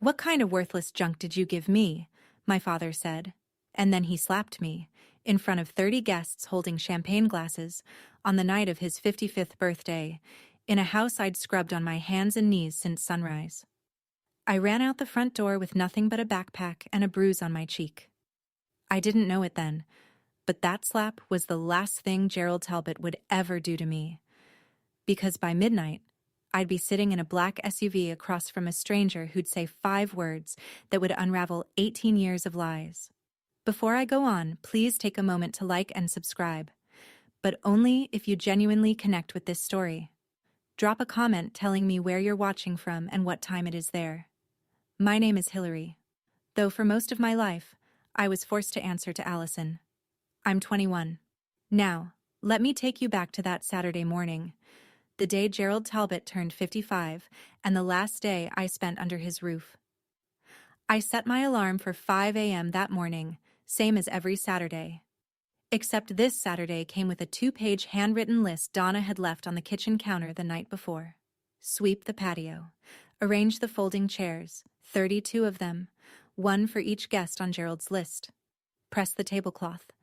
"What kind of worthless junk did you give me?" my father said. And then he slapped me, in front of 30 guests holding champagne glasses, on the night of his 55th birthday, in a house I'd scrubbed on my hands and knees since sunrise. I ran out the front door with nothing but a backpack and a bruise on my cheek. I didn't know it then, but that slap was the last thing Gerald Talbot would ever do to me. Because by midnight, I'd be sitting in a black SUV across from a stranger who'd say 5 words that would unravel 18 years of lies. Before I go on, please take a moment to like and subscribe, but only if you genuinely connect with this story. Drop a comment telling me where you're watching from and what time it is there. My name is Hillary. Though for most of my life, I was forced to answer to Allison. I'm 21. Now, let me take you back to that Saturday morning, the day Gerald Talbot turned 55, and the last day I spent under his roof. I set my alarm for 5 a.m. that morning, same as every Saturday. Except this Saturday came with a 2-page handwritten list Donna had left on the kitchen counter the night before. Sweep the patio. Arrange the folding chairs, 32 of them, one for each guest on Gerald's list. Press the tablecloth.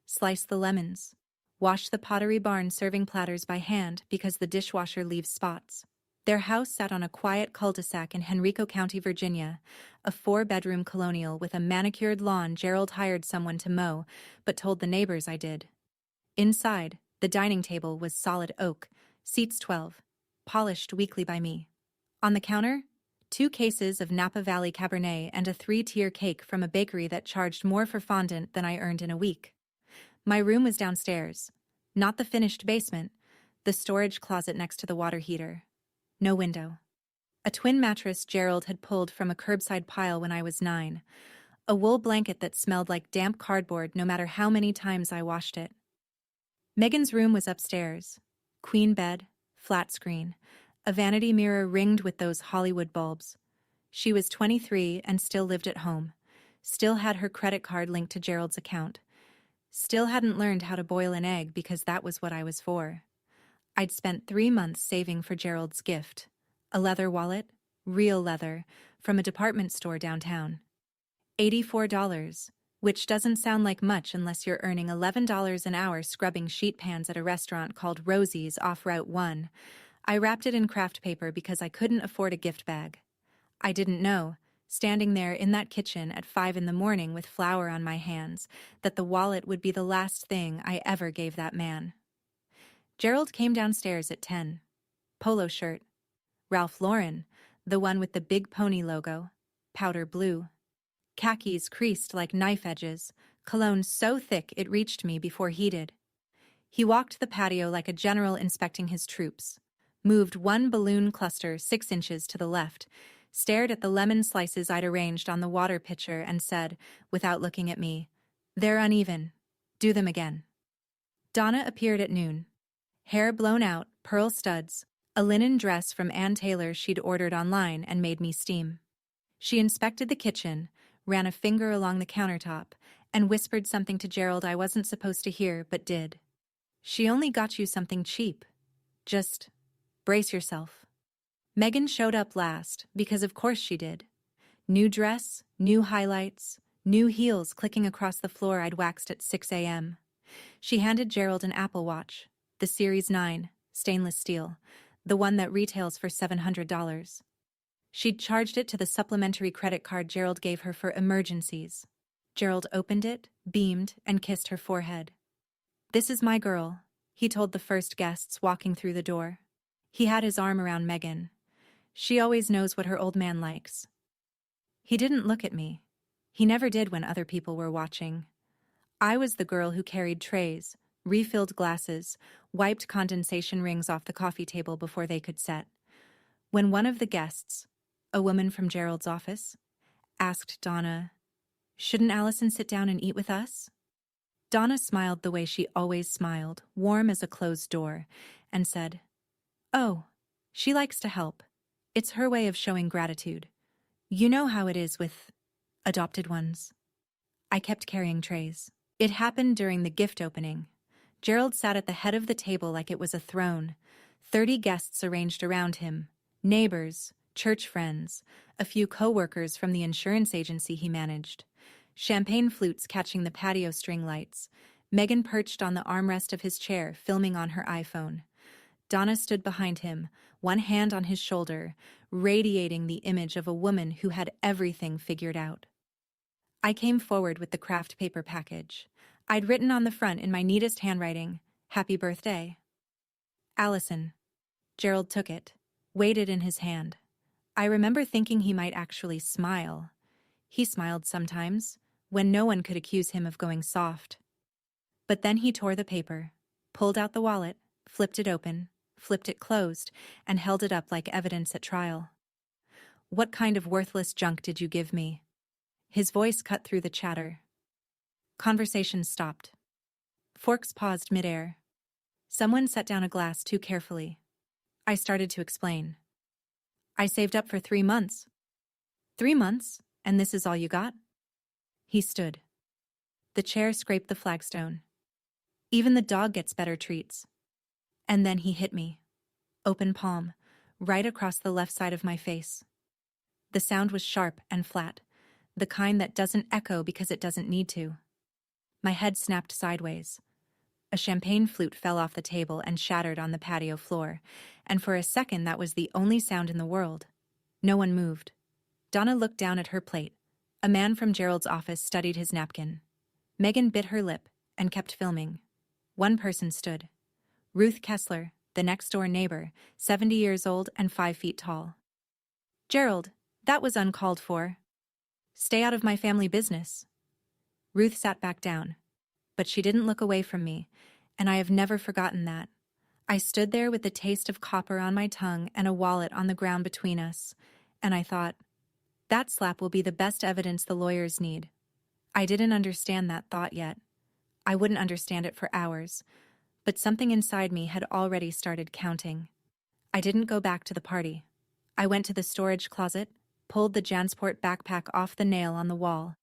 Slice the lemons. Wash the Pottery Barn serving platters by hand because the dishwasher leaves spots. Their house sat on a quiet cul-de-sac in Henrico County, Virginia, a 4-bedroom colonial with a manicured lawn Gerald hired someone to mow, but told the neighbors I did. Inside, the dining table was solid oak, seats 12, polished weekly by me. On the counter, 2 cases of Napa Valley Cabernet and a 3-tier cake from a bakery that charged more for fondant than I earned in a week. My room was downstairs, not the finished basement, the storage closet next to the water heater. No window. A twin mattress Gerald had pulled from a curbside pile when I was 9. A wool blanket that smelled like damp cardboard no matter how many times I washed it. Megan's room was upstairs. Queen bed, flat screen, a vanity mirror ringed with those Hollywood bulbs. She was 23 and still lived at home. Still had her credit card linked to Gerald's account. Still hadn't learned how to boil an egg because that was what I was for. I'd spent 3 months saving for Gerald's gift. A leather wallet, real leather, from a department store downtown. $84, which doesn't sound like much unless you're earning $11 an hour scrubbing sheet pans at a restaurant called Rosie's off Route 1. I wrapped it in craft paper because I couldn't afford a gift bag. I didn't know, standing there in that kitchen at 5 in the morning with flour on my hands, that the wallet would be the last thing I ever gave that man. Gerald came downstairs at 10. Polo shirt. Ralph Lauren, the one with the big pony logo. Powder blue. Khakis creased like knife edges, cologne so thick it reached me before he did. He walked the patio like a general inspecting his troops, moved one balloon cluster 6 inches to the left, stared at the lemon slices I'd arranged on the water pitcher and said, without looking at me, "They're uneven. Do them again." Donna appeared at noon. Hair blown out, pearl studs, a linen dress from Ann Taylor she'd ordered online and made me steam. She inspected the kitchen, ran a finger along the countertop, and whispered something to Gerald I wasn't supposed to hear but did. "She only got you something cheap. Just brace yourself." Megan showed up last, because of course she did. New dress, new highlights, new heels clicking across the floor I'd waxed at 6 a.m. She handed Gerald an Apple Watch, the Series 9, stainless steel, the one that retails for $700. She'd charged it to the supplementary credit card Gerald gave her for emergencies. Gerald opened it, beamed, and kissed her forehead. "This is my girl," he told the first guests walking through the door. He had his arm around Megan. "She always knows what her old man likes." He didn't look at me. He never did when other people were watching. I was the girl who carried trays, refilled glasses, wiped condensation rings off the coffee table before they could set. When one of the guests, a woman from Gerald's office, asked Donna, "Shouldn't Allison sit down and eat with us?" Donna smiled the way she always smiled, warm as a closed door, and said, "Oh, she likes to help. It's her way of showing gratitude. You know how it is with adopted ones." I kept carrying trays. It happened during the gift opening. Gerald sat at the head of the table like it was a throne. 30 guests arranged around him. Neighbors, church friends, a few co-workers from the insurance agency he managed. Champagne flutes catching the patio string lights. Megan perched on the armrest of his chair, filming on her iPhone. Donna stood behind him, one hand on his shoulder, radiating the image of a woman who had everything figured out. I came forward with the craft paper package. I'd written on the front in my neatest handwriting, "Happy birthday." Allison. Gerald took it, weighed it in his hand. I remember thinking he might actually smile. He smiled sometimes, when no one could accuse him of going soft. But then he tore the paper, pulled out the wallet, flipped it open, flipped it closed, and held it up like evidence at trial. "What kind of worthless junk did you give me?" His voice cut through the chatter. Conversation stopped. Forks paused midair. Someone set down a glass too carefully. I started to explain. "I saved up for 3 months." 3 months? And this is all you got?" He stood. The chair scraped the flagstone. "Even the dog gets better treats." And then he hit me. Open palm, right across the left side of my face. The sound was sharp and flat, the kind that doesn't echo because it doesn't need to. My head snapped sideways. A champagne flute fell off the table and shattered on the patio floor, and for a second that was the only sound in the world. No one moved. Donna looked down at her plate. A man from Gerald's office studied his napkin. Megan bit her lip and kept filming. One person stood. Ruth Kessler, the next-door neighbor, 70 years old and 5 feet tall. "Gerald, that was uncalled for. Stay out of my family business." Ruth sat back down, but she didn't look away from me, and I have never forgotten that. I stood there with the taste of copper on my tongue and a wallet on the ground between us, and I thought, that slap will be the best evidence the lawyers need. I didn't understand that thought yet. I wouldn't understand it for hours, but something inside me had already started counting. I didn't go back to the party. I went to the storage closet, pulled the Jansport backpack off the nail on the wall.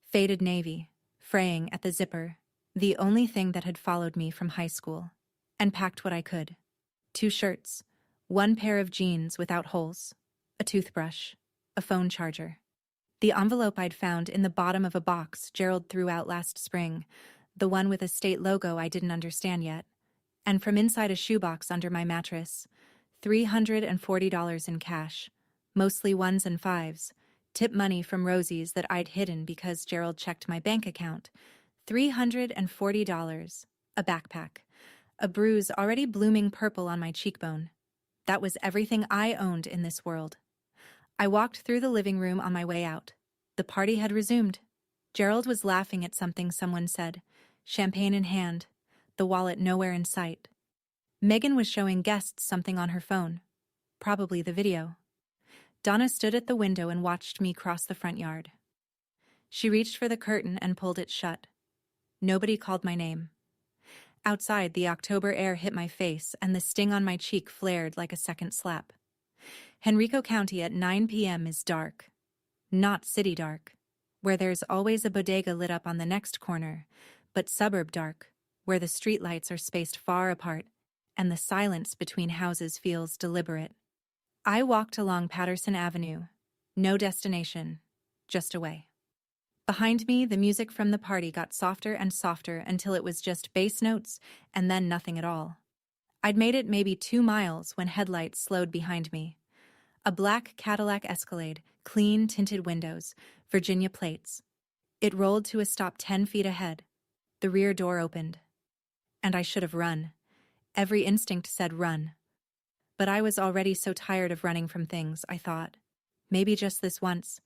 Faded navy, fraying at the zipper, the only thing that had followed me from high school, and packed what I could. 2 shirts, 1 pair of jeans without holes, a toothbrush, a phone charger. The envelope I'd found in the bottom of a box Gerald threw out last spring, the one with a state logo I didn't understand yet, and from inside a shoebox under my mattress, $340 in cash, mostly 1s and 5s, tip money from Rosie's that I'd hidden because Gerald checked my bank account, $340, a backpack, a bruise already blooming purple on my cheekbone. That was everything I owned in this world. I walked through the living room on my way out. The party had resumed. Gerald was laughing at something someone said, champagne in hand, the wallet nowhere in sight. Megan was showing guests something on her phone, probably the video. Donna stood at the window and watched me cross the front yard. She reached for the curtain and pulled it shut. Nobody called my name. Outside, the October air hit my face and the sting on my cheek flared like a second slap. Henrico County at 9 p.m. is dark. Not city dark, where there's always a bodega lit up on the next corner, but suburb dark, where the streetlights are spaced far apart and the silence between houses feels deliberate. I walked along Patterson Avenue. No destination, just a way. Behind me, the music from the party got softer and softer until it was just bass notes and then nothing at all. I'd made it maybe 2 miles when headlights slowed behind me. A black Cadillac Escalade, clean tinted windows, Virginia plates. It rolled to a stop 10 feet ahead. The rear door opened. And I should have run. Every instinct said run. But I was already so tired of running from things, I thought. Maybe just this once,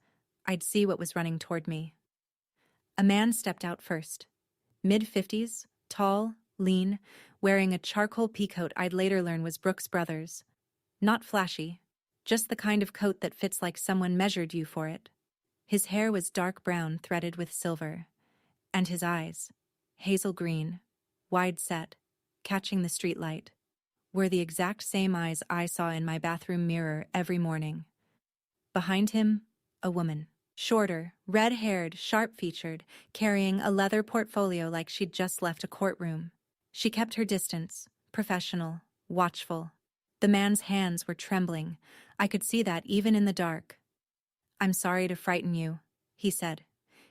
I'd see what was running toward me. A man stepped out first. Mid-50s, tall, lean, wearing a charcoal peacoat I'd later learn was Brooks Brothers. Not flashy, just the kind of coat that fits like someone measured you for it. His hair was dark brown threaded with silver, and his eyes, hazel green, wide set, catching the streetlight, were the exact same eyes I saw in my bathroom mirror every morning. Behind him, a woman. Shorter, red-haired, sharp-featured, carrying a leather portfolio like she'd just left a courtroom. She kept her distance, professional, watchful. The man's hands were trembling, I could see that even in the dark. "I'm sorry to frighten you," he said.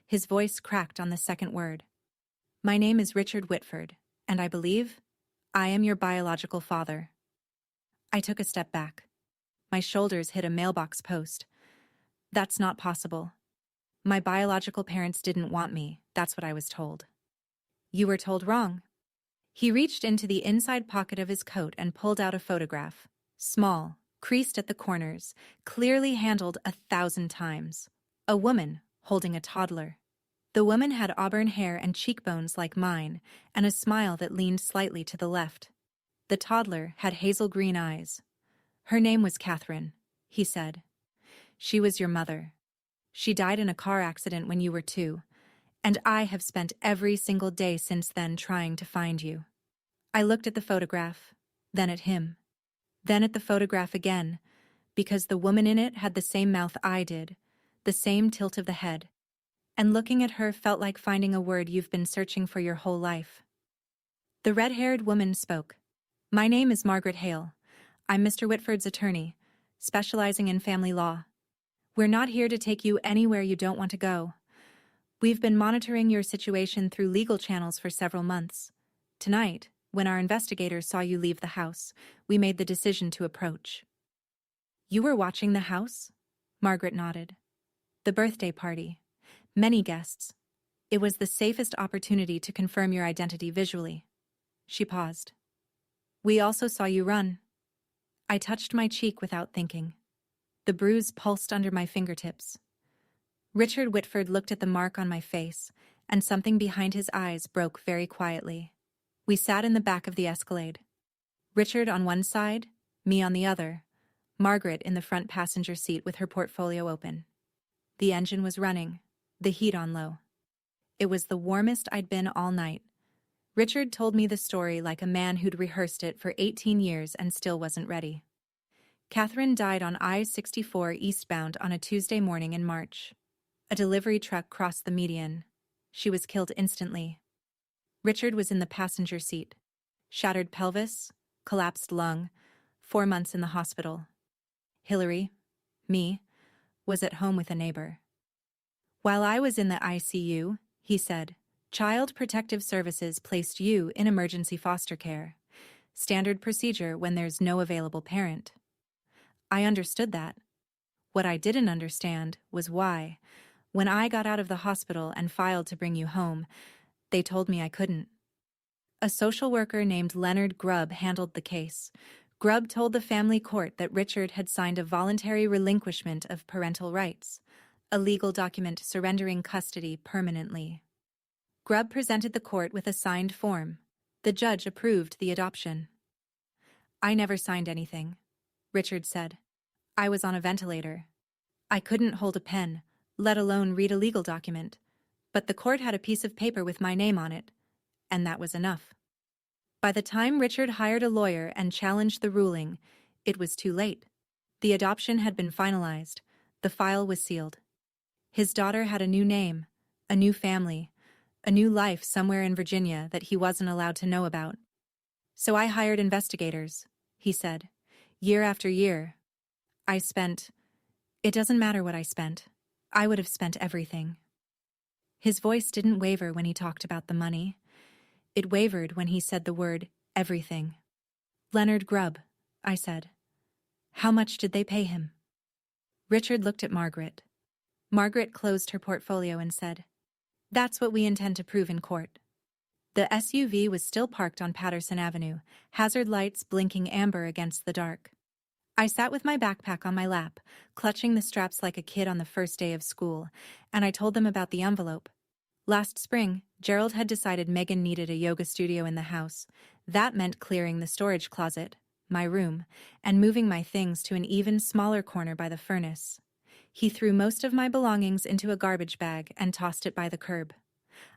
His voice cracked on the second word. "My name is Richard Whitford, and I believe I am your biological father." I took a step back. My shoulders hit a mailbox post. "That's not possible. My biological parents didn't want me, that's what I was told." "You were told wrong." He reached into the inside pocket of his coat and pulled out a photograph. Small, creased at the corners, clearly handled 1,000 times. A woman holding a toddler. The woman had auburn hair and cheekbones like mine, and a smile that leaned slightly to the left. The toddler had hazel green eyes. "Her name was Catherine," he said. "She was your mother. She died in a car accident when you were 2, and I have spent every single day since then trying to find you." I looked at the photograph, then at him, then at the photograph again, because the woman in it had the same mouth I did, the same tilt of the head, and looking at her felt like finding a word you've been searching for your whole life. The red-haired woman spoke. "My name is Margaret Hale. I'm Mr. Whitford's attorney, specializing in family law. We're not here to take you anywhere you don't want to go. We've been monitoring your situation through legal channels for several months. Tonight, when our investigators saw you leave the house, we made the decision to approach." "You were watching the house?" Margaret nodded. "The birthday party. Many guests. It was the safest opportunity to confirm your identity visually." She paused. "We also saw you run." I touched my cheek without thinking. The bruise pulsed under my fingertips. Richard Whitford looked at the mark on my face, and something behind his eyes broke very quietly. We sat in the back of the Escalade. Richard on one side, me on the other, Margaret in the front passenger seat with her portfolio open. The engine was running, the heat on low. It was the warmest I'd been all night. Richard told me the story like a man who'd rehearsed it for 18 years and still wasn't ready. Catherine died on I-64 eastbound on a Tuesday morning in March. A delivery truck crossed the median. She was killed instantly. Richard was in the passenger seat. Shattered pelvis, collapsed lung, 4 months in the hospital. Hillary, me, was at home with a neighbor. "While I was in the ICU," he said, "Child Protective Services placed you in emergency foster care. Standard procedure when there's no available parent." I understood that. What I didn't understand was why, when I got out of the hospital and filed to bring you home, they told me I couldn't. A social worker named Leonard Grubb handled the case. Grubb told the family court that Richard had signed a voluntary relinquishment of parental rights, a legal document surrendering custody permanently. Grubb presented the court with a signed form. The judge approved the adoption. "I never signed anything," Richard said. "I was on a ventilator. I couldn't hold a pen, let alone read a legal document. But the court had a piece of paper with my name on it, and that was enough." By the time Richard hired a lawyer and challenged the ruling, it was too late. The adoption had been finalized. The file was sealed. His daughter had a new name, a new family, a new life somewhere in Virginia that he wasn't allowed to know about. "So I hired investigators," he said. "Year after year. It doesn't matter what I spent. I would have spent everything." His voice didn't waver when he talked about the money. It wavered when he said the word, everything. "Leonard Grubb," I said. "How much did they pay him?" Richard looked at Margaret. Margaret closed her portfolio and said, "That's what we intend to prove in court." The SUV was still parked on Patterson Avenue, hazard lights blinking amber against the dark. I sat with my backpack on my lap, clutching the straps like a kid on the first day of school, and I told them about the envelope. Last spring, Gerald had decided Megan needed a yoga studio in the house. That meant clearing the storage closet, my room, and moving my things to an even smaller corner by the furnace. He threw most of my belongings into a garbage bag and tossed it by the curb.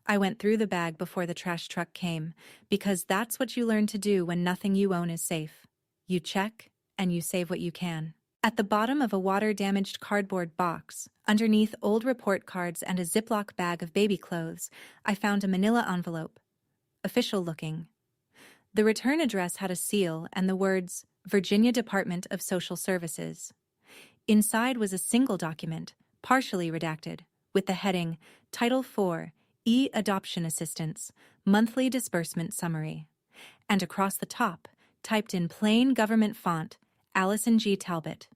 I went through the bag before the trash truck came, because that's what you learn to do when nothing you own is safe. You check, and you save what you can. At the bottom of a water-damaged cardboard box, underneath old report cards and a Ziploc bag of baby clothes, I found a manila envelope. Official-looking. The return address had a seal and the words, "Virginia Department of Social Services." Inside was a single document, partially redacted, with the heading, Title 4, E-Adoption Assistance, Monthly Disbursement Summary. And across the top, typed in plain government font, Allison G. Talbot.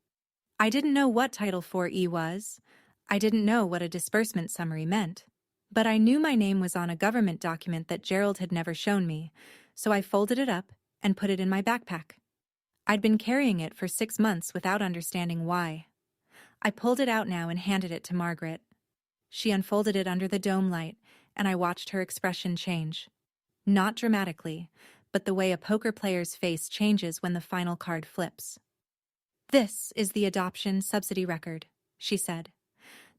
I didn't know what Title 4E was. I didn't know what a disbursement summary meant. But I knew my name was on a government document that Gerald had never shown me, so I folded it up and put it in my backpack. I'd been carrying it for 6 months without understanding why. I pulled it out now and handed it to Margaret. She unfolded it under the dome light, and I watched her expression change. Not dramatically, but the way a poker player's face changes when the final card flips. "This is the adoption subsidy record," she said.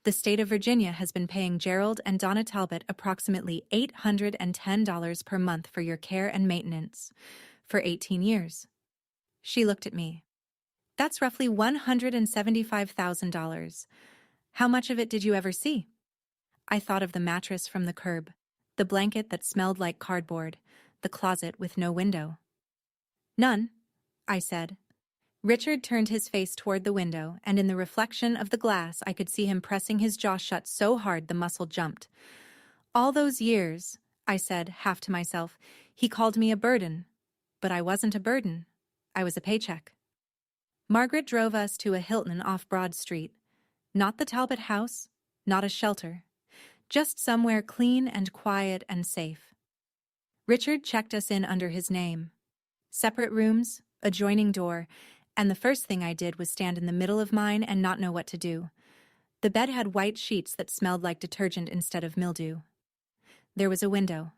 "The state of Virginia has been paying Gerald and Donna Talbot approximately $810 per month for your care and maintenance for 18 years. She looked at me. "That's roughly $175,000. How much of it did you ever see?" I thought of the mattress from the curb, the blanket that smelled like cardboard, the closet with no window. "None," I said. Richard turned his face toward the window, and in the reflection of the glass I could see him pressing his jaw shut so hard the muscle jumped. "All those years," I said, half to myself, "he called me a burden. But I wasn't a burden. I was a paycheck." Margaret drove us to a Hilton off Broad Street. Not the Talbot house, not a shelter. Just somewhere clean and quiet and safe. Richard checked us in under his name. Separate rooms, adjoining door, and the first thing I did was stand in the middle of mine and not know what to do. The bed had white sheets that smelled like detergent instead of mildew. There was a window.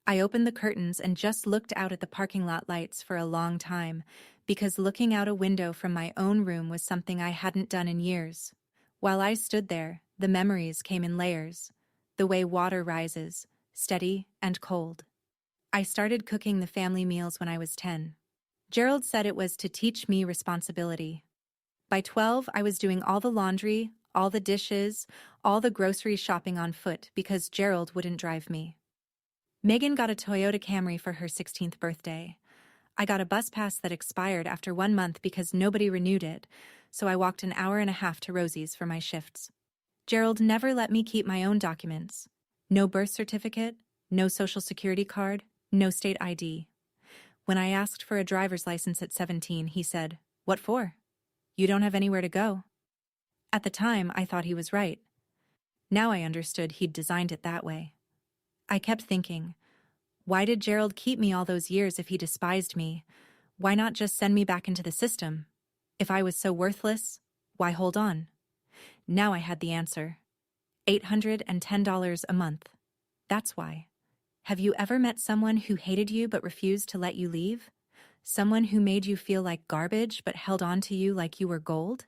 I opened the curtains and just looked out at the parking lot lights for a long time, because looking out a window from my own room was something I hadn't done in years. While I stood there, the memories came in layers, the way water rises, steady and cold. I started cooking the family meals when I was 10. Gerald said it was to teach me responsibility. By 12, I was doing all the laundry, all the dishes, all the grocery shopping on foot because Gerald wouldn't drive me. Megan got a Toyota Camry for her 16th birthday. I got a bus pass that expired after 1 month because nobody renewed it, so I walked an hour and a half to Rosie's for my shifts. Gerald never let me keep my own documents. No birth certificate, no social security card, no state ID. When I asked for a driver's license at 17, he said, "What for? You don't have anywhere to go." At the time, I thought he was right. Now I understood he'd designed it that way. I kept thinking, why did Gerald keep me all those years if he despised me? Why not just send me back into the system? If I was so worthless, why hold on? Now I had the answer. $810 a month. That's why. Have you ever met someone who hated you but refused to let you leave? Someone who made you feel like garbage but held on to you like you were gold?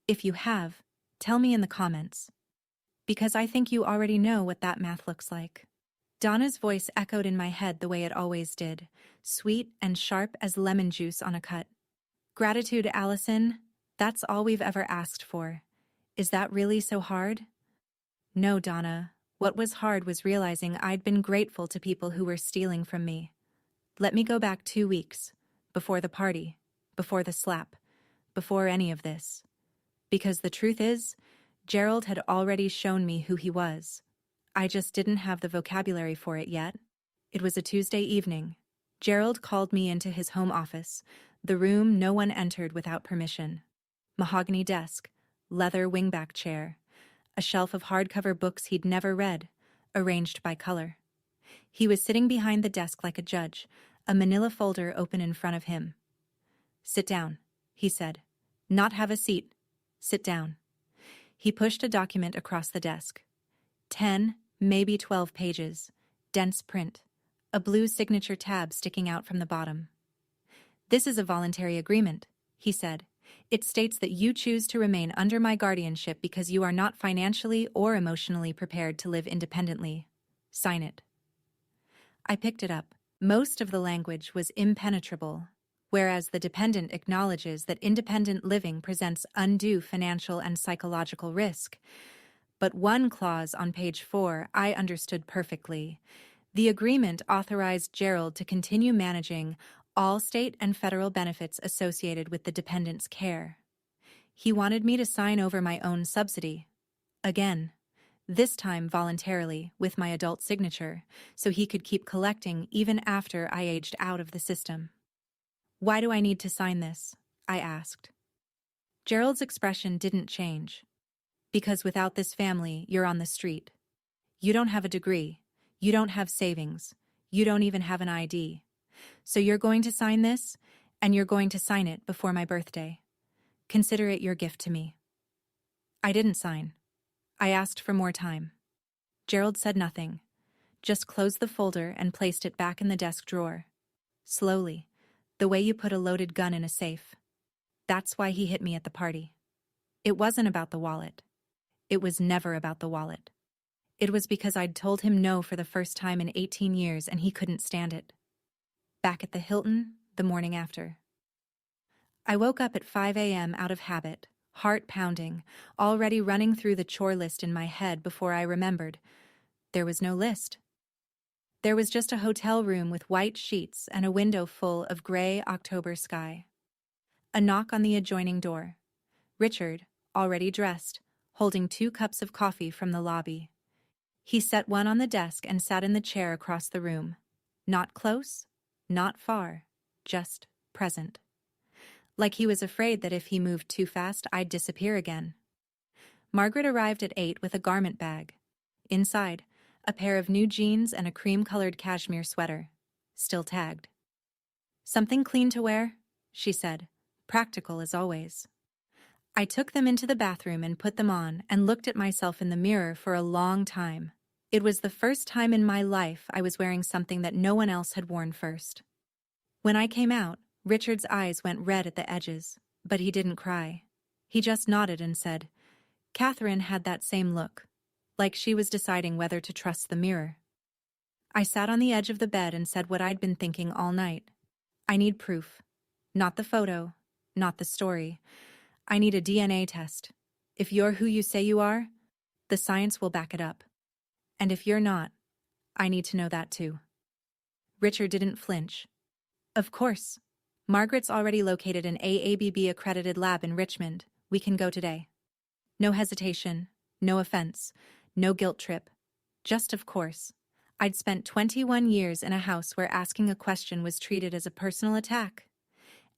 If you have, tell me in the comments. Because I think you already know what that math looks like. Donna's voice echoed in my head the way it always did, sweet and sharp as lemon juice on a cut. "Gratitude, Allison. That's all we've ever asked for. Is that really so hard?" "No, Donna. What was hard was realizing I'd been grateful to people who were stealing from me. Let me go back 2 weeks, before the party, before the slap, before any of this. Because the truth is, Gerald had already shown me who he was. I just didn't have the vocabulary for it yet." It was a Tuesday evening. Gerald called me into his home office, the room no one entered without permission. Mahogany desk, leather wingback chair, a shelf of hardcover books he'd never read, arranged by color. He was sitting behind the desk like a judge, a manila folder open in front of him. "Sit down," he said. "Not have a seat. Sit down." He pushed a document across the desk. 10, maybe 12 pages, dense print, a blue signature tab sticking out from the bottom. "This is a voluntary agreement," he said. "It states that you choose to remain under my guardianship because you are not financially or emotionally prepared to live independently. Sign it." I picked it up. Most of the language was impenetrable, whereas the dependent acknowledges that independent living presents undue financial and psychological risk. But one clause on page 4 I understood perfectly. The agreement authorized Gerald to continue managing all state and federal benefits associated with the dependent's care. He wanted me to sign over my own subsidy. Again. This time voluntarily, with my adult signature, so he could keep collecting even after I aged out of the system. "Why do I need to sign this?" I asked. Gerald's expression didn't change. "Because without this family, you're on the street. You don't have a degree. You don't have savings. You don't even have an ID. So you're going to sign this, and you're going to sign it before my birthday. Consider it your gift to me." I didn't sign. I asked for more time. Gerald said nothing, just closed the folder and placed it back in the desk drawer. Slowly, the way you put a loaded gun in a safe. That's why he hit me at the party. It wasn't about the wallet. It was never about the wallet. It was because I'd told him no for the first time in 18 years and he couldn't stand it. Back at the Hilton, the morning after. I woke up at 5 a.m. out of habit, heart pounding, already running through the chore list in my head before I remembered. There was no list. There was just a hotel room with white sheets and a window full of gray October sky. A knock on the adjoining door. Richard, already dressed, holding 2 cups of coffee from the lobby. He set one on the desk and sat in the chair across the room. Not close, not far, just present. Like he was afraid that if he moved too fast, I'd disappear again. Margaret arrived at 8 with a garment bag. Inside, a pair of new jeans and a cream-colored cashmere sweater, still tagged. "Something clean to wear?" she said, practical as always. I took them into the bathroom and put them on and looked at myself in the mirror for a long time. It was the first time in my life I was wearing something that no one else had worn first. When I came out, Richard's eyes went red at the edges, but he didn't cry. He just nodded and said, "Catherine had that same look, like she was deciding whether to trust the mirror." I sat on the edge of the bed and said what I'd been thinking all night. I need proof. Not the photo, not the story. I need a DNA test. If you're who you say you are, the science will back it up. And if you're not, I need to know that too. Richard didn't flinch. "Of course. Margaret's already located an AABB-accredited lab in Richmond. We can go today." No hesitation, no offense, no guilt trip. Just of course. I'd spent 21 years in a house where asking a question was treated as a personal attack.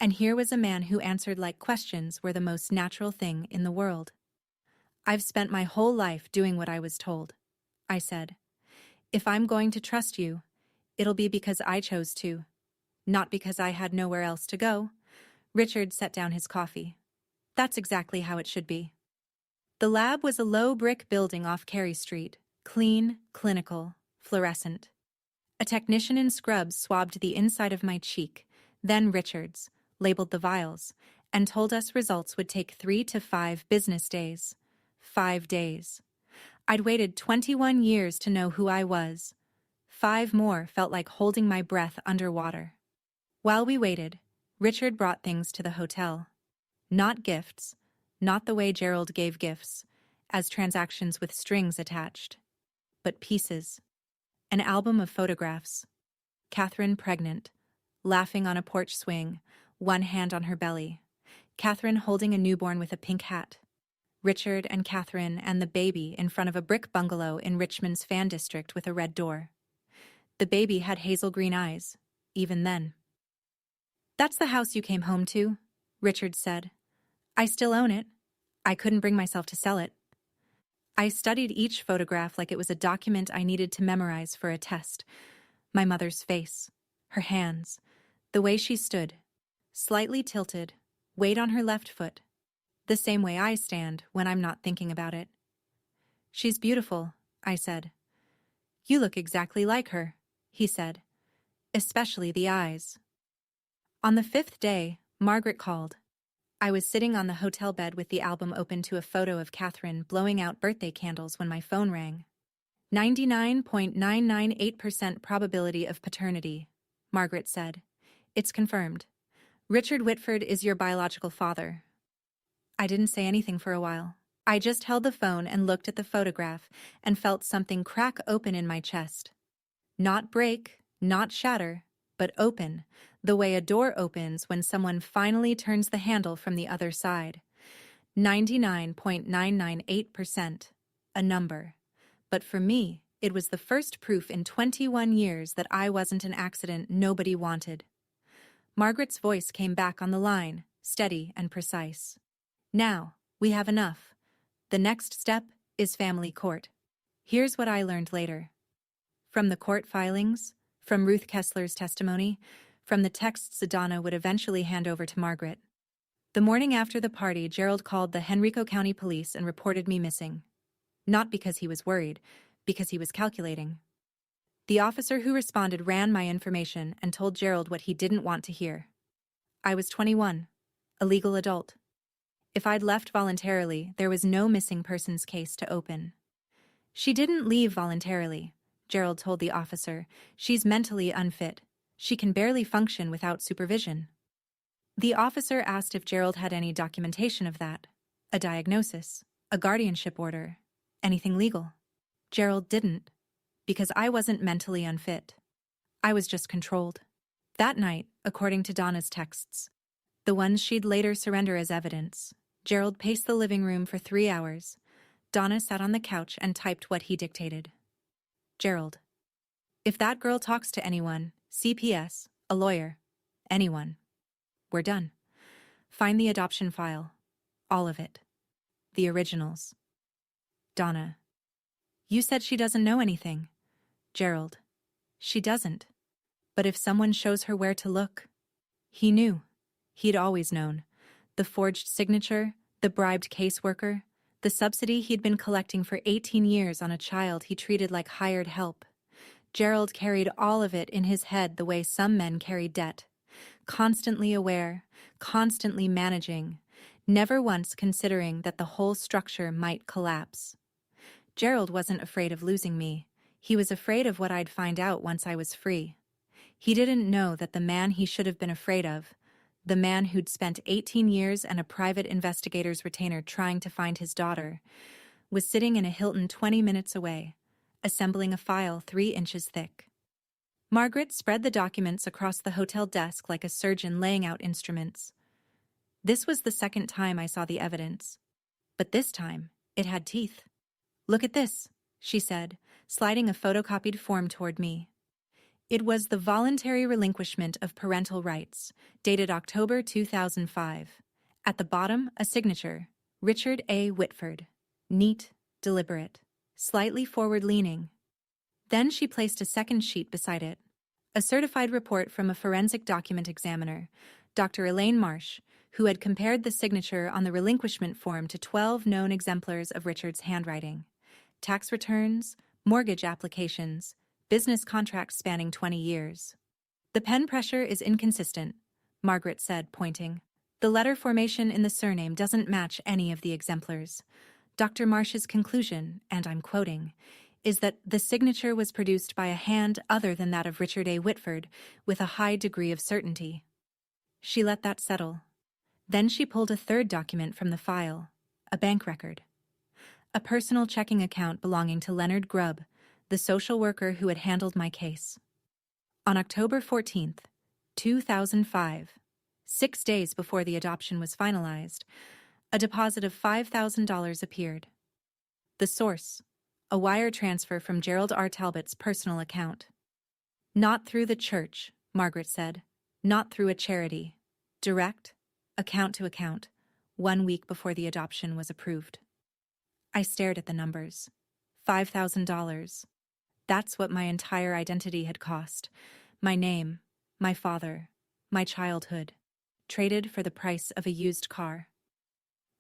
And here was a man who answered like questions were the most natural thing in the world. "I've spent my whole life doing what I was told," I said. "If I'm going to trust you, it'll be because I chose to. Not because I had nowhere else to go." Richard set down his coffee. "That's exactly how it should be." The lab was a low brick building off Carey Street, clean, clinical, fluorescent. A technician in scrubs swabbed the inside of my cheek, then Richard's, labeled the vials, and told us results would take 3 to 5 business days. 5 days. I'd waited 21 years to know who I was. 5 more felt like holding my breath underwater. While we waited, Richard brought things to the hotel. Not gifts, not the way Gerald gave gifts, as transactions with strings attached, but pieces. An album of photographs. Catherine pregnant, laughing on a porch swing, one hand on her belly. Catherine holding a newborn with a pink hat. Richard and Catherine and the baby in front of a brick bungalow in Richmond's fan district with a red door. The baby had hazel green eyes, even then. "That's the house you came home to," Richard said. "I still own it. I couldn't bring myself to sell it." I studied each photograph like it was a document I needed to memorize for a test. My mother's face, her hands, the way she stood, slightly tilted, weight on her left foot, the same way I stand when I'm not thinking about it. "She's beautiful," I said. "You look exactly like her," he said, "especially the eyes." On the 5th day, Margaret called. I was sitting on the hotel bed with the album open to a photo of Catherine blowing out birthday candles when my phone rang. 99.998% probability of paternity, Margaret said. "It's confirmed. Richard Whitford is your biological father." I didn't say anything for a while. I just held the phone and looked at the photograph and felt something crack open in my chest. Not break, not shatter, but open, the way a door opens when someone finally turns the handle from the other side. 99.998%. A number. But for me, it was the first proof in 21 years that I wasn't an accident nobody wanted. Margaret's voice came back on the line, steady and precise. Now, we have enough. The next step is family court. Here's what I learned later. From the court filings, from Ruth Kessler's testimony, from the texts Donna would eventually hand over to Margaret. The morning after the party, Gerald called the Henrico County Police and reported me missing. Not because he was worried, because he was calculating. The officer who responded ran my information and told Gerald what he didn't want to hear. I was 21, a legal adult. If I'd left voluntarily, there was no missing persons case to open. She didn't leave voluntarily, Gerald told the officer. She's mentally unfit. She can barely function without supervision. The officer asked if Gerald had any documentation of that. A diagnosis, a guardianship order, anything legal. Gerald didn't, because I wasn't mentally unfit. I was just controlled. That night, according to Donna's texts, the ones she'd later surrender as evidence, Gerald paced the living room for 3 hours. Donna sat on the couch and typed what he dictated. Gerald. If that girl talks to anyone, CPS, a lawyer, anyone, we're done. Find the adoption file. All of it. The originals. Donna. You said she doesn't know anything. Gerald. She doesn't. But if someone shows her where to look. He knew. He'd always known. The forged signature, the bribed caseworker, the subsidy he'd been collecting for 18 years on a child he treated like hired help. Gerald carried all of it in his head the way some men carry debt. Constantly aware, constantly managing, never once considering that the whole structure might collapse. Gerald wasn't afraid of losing me. He was afraid of what I'd find out once I was free. He didn't know that the man he should have been afraid of, the man who'd spent 18 years and a private investigator's retainer trying to find his daughter, was sitting in a Hilton 20 minutes away, assembling a file 3 inches thick. Margaret spread the documents across the hotel desk like a surgeon laying out instruments. This was the second time I saw the evidence. But this time, it had teeth. Look at this, she said, sliding a photocopied form toward me. It was the voluntary relinquishment of parental rights, dated October 2005. At the bottom, a signature, Richard A. Whitford. Neat, deliberate, slightly forward-leaning. Then she placed a second sheet beside it. A certified report from a forensic document examiner, Dr. Elaine Marsh, who had compared the signature on the relinquishment form to 12 known exemplars of Richard's handwriting. Tax returns, mortgage applications, business contracts spanning 20 years. The pen pressure is inconsistent, Margaret said, pointing. The letter formation in the surname doesn't match any of the exemplars. Dr. Marsh's conclusion, and I'm quoting, is that the signature was produced by a hand other than that of Richard A. Whitford, with a high degree of certainty. She let that settle. Then she pulled a third document from the file, a bank record. A personal checking account belonging to Leonard Grubb, the social worker who had handled my case. On October 14th, 2005, 6 days before the adoption was finalized, a deposit of $5,000 appeared. The source, a wire transfer from Gerald R. Talbot's personal account. Not through the church, Margaret said. Not through a charity. Direct, account to account, 1 week before the adoption was approved. I stared at the numbers. $5,000. That's what my entire identity had cost. My name, my father, my childhood, traded for the price of a used car.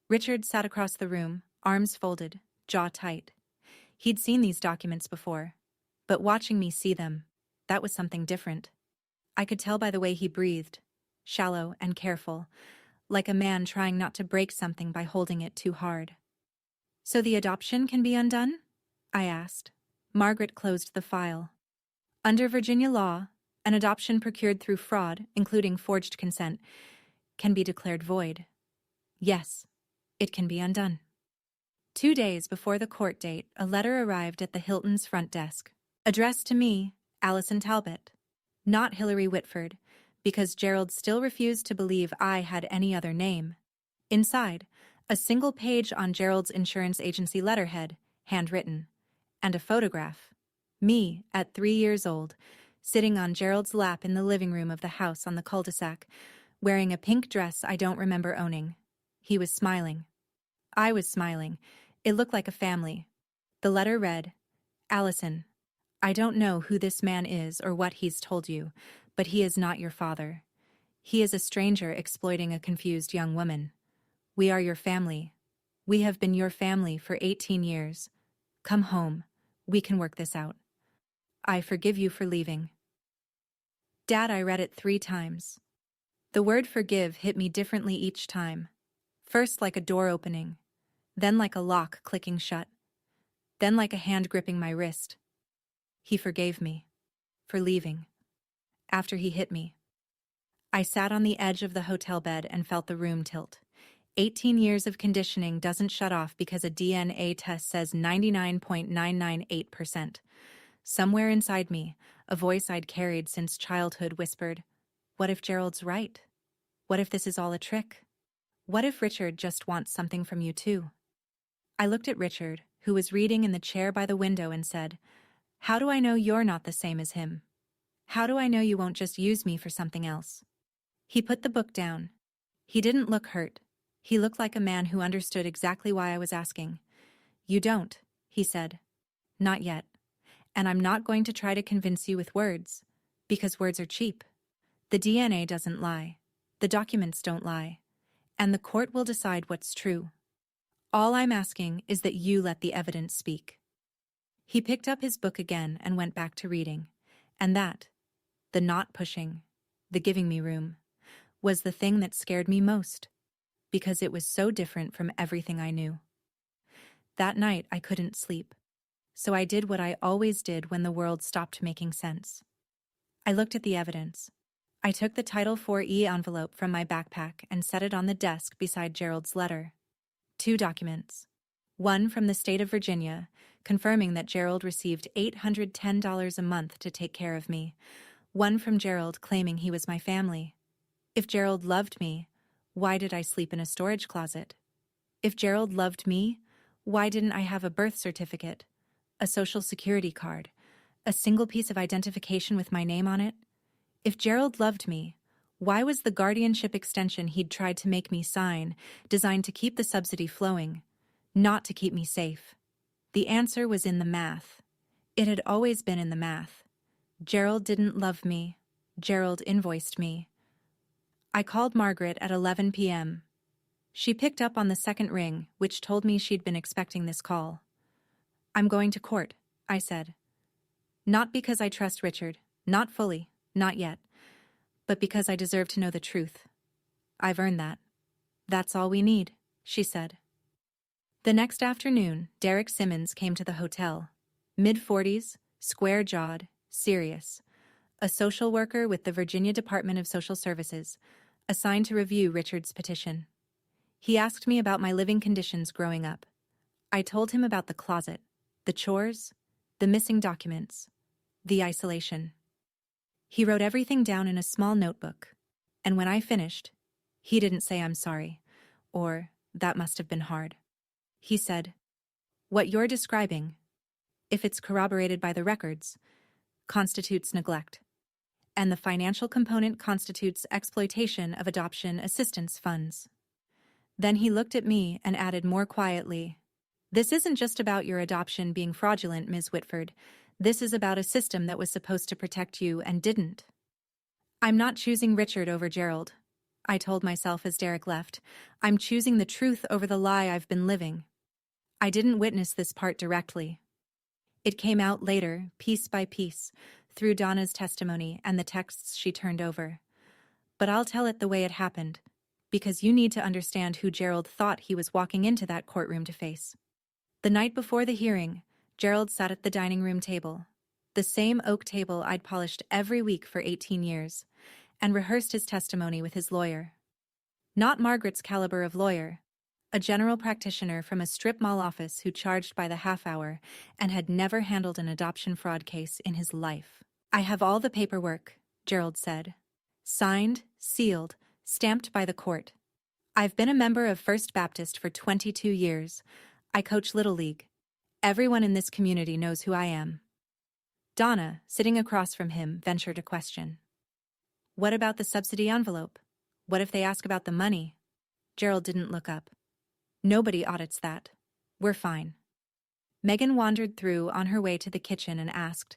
Richard sat across the room, arms folded, jaw tight. He'd seen these documents before, but watching me see them, that was something different. I could tell by the way he breathed, shallow and careful, like a man trying not to break something by holding it too hard. So the adoption can be undone? I asked. Margaret closed the file. Under Virginia law, an adoption procured through fraud, including forged consent, can be declared void. Yes, it can be undone. 2 days before the court date, a letter arrived at the Hilton's front desk, addressed to me, Allison Talbot, not Hillary Whitford, because Gerald still refused to believe I had any other name. Inside, A single page on Gerald's insurance agency letterhead, handwritten, and a photograph. Me, at 3 years old, sitting on Gerald's lap in the living room of the house on the cul-de-sac, wearing a pink dress I don't remember owning. He was smiling. I was smiling. It looked like a family. The letter read, Allison, I don't know who this man is or what he's told you, but he is not your father. He is a stranger exploiting a confused young woman. We are your family. We have been your family for 18 years. Come home. We can work this out. I forgive you for leaving. Dad, I read it 3 times. The word forgive hit me differently each time. First like a door opening, then like a lock clicking shut, then like a hand gripping my wrist. He forgave me. For leaving. After he hit me. I sat on the edge of the hotel bed and felt the room tilt. 18 years of conditioning doesn't shut off because a DNA test says 99.998%. Somewhere inside me, a voice I'd carried since childhood whispered, what if Gerald's right? What if this is all a trick? What if Richard just wants something from you too? I looked at Richard, who was reading in the chair by the window, and said, how do I know you're not the same as him? How do I know you won't just use me for something else? He put the book down. He didn't look hurt. He looked like a man who understood exactly why I was asking. You don't, he said. Not yet. And I'm not going to try to convince you with words, because words are cheap. The DNA doesn't lie. The documents don't lie. And the court will decide what's true. All I'm asking is that you let the evidence speak. He picked up his book again and went back to reading. And that, the not pushing, the giving me room, was the thing that scared me most, because it was so different from everything I knew. That night I couldn't sleep, so I did what I always did when the world stopped making sense. I looked at the evidence. I took the Title IV-E envelope from my backpack and set it on the desk beside Gerald's letter. 2 documents. One from the state of Virginia, confirming that Gerald received $810 a month to take care of me. One from Gerald claiming he was my family. If Gerald loved me, why did I sleep in a storage closet? If Gerald loved me, why didn't I have a birth certificate, a social security card, a single piece of identification with my name on it? If Gerald loved me, why was the guardianship extension he'd tried to make me sign designed to keep the subsidy flowing, not to keep me safe? The answer was in the math. It had always been in the math. Gerald didn't love me. Gerald invoiced me. I called Margaret at 11 p.m. She picked up on the second ring, which told me she'd been expecting this call. I'm going to court, I said. Not because I trust Richard, not fully, not yet, but because I deserve to know the truth. I've earned that. That's all we need, she said. The next afternoon, Derek Simmons came to the hotel. Mid-40s, square-jawed, serious. A social worker with the Virginia Department of Social Services, assigned to review Richard's petition. He asked me about my living conditions growing up. I told him about the closet, the chores, the missing documents, the isolation. He wrote everything down in a small notebook, and when I finished, he didn't say I'm sorry, or that must have been hard. He said, what you're describing, if it's corroborated by the records, constitutes neglect, and the financial component constitutes exploitation of adoption assistance funds. Then he looked at me and added more quietly, this isn't just about your adoption being fraudulent, Ms. Whitford. This is about a system that was supposed to protect you and didn't. I'm not choosing Richard over Gerald, I told myself as Derek left. I'm choosing the truth over the lie I've been living. I didn't witness this part directly. It came out later, piece by piece, through Donna's testimony and the texts she turned over. But I'll tell it the way it happened, because you need to understand who Gerald thought he was walking into that courtroom to face. The night before the hearing, Gerald sat at the dining room table, the same oak table I'd polished every week for 18 years, and rehearsed his testimony with his lawyer. Not Margaret's caliber of lawyer, a general practitioner from a strip mall office who charged by the half hour and had never handled an adoption fraud case in his life. I have all the paperwork, Gerald said. Signed, sealed, stamped by the court. I've been a member of First Baptist for 22 years. I coach Little League. Everyone in this community knows who I am. Donna, sitting across from him, ventured a question. What about the subsidy envelope? What if they ask about the money? Gerald didn't look up. Nobody audits that. We're fine. Megan wandered through on her way to the kitchen and asked,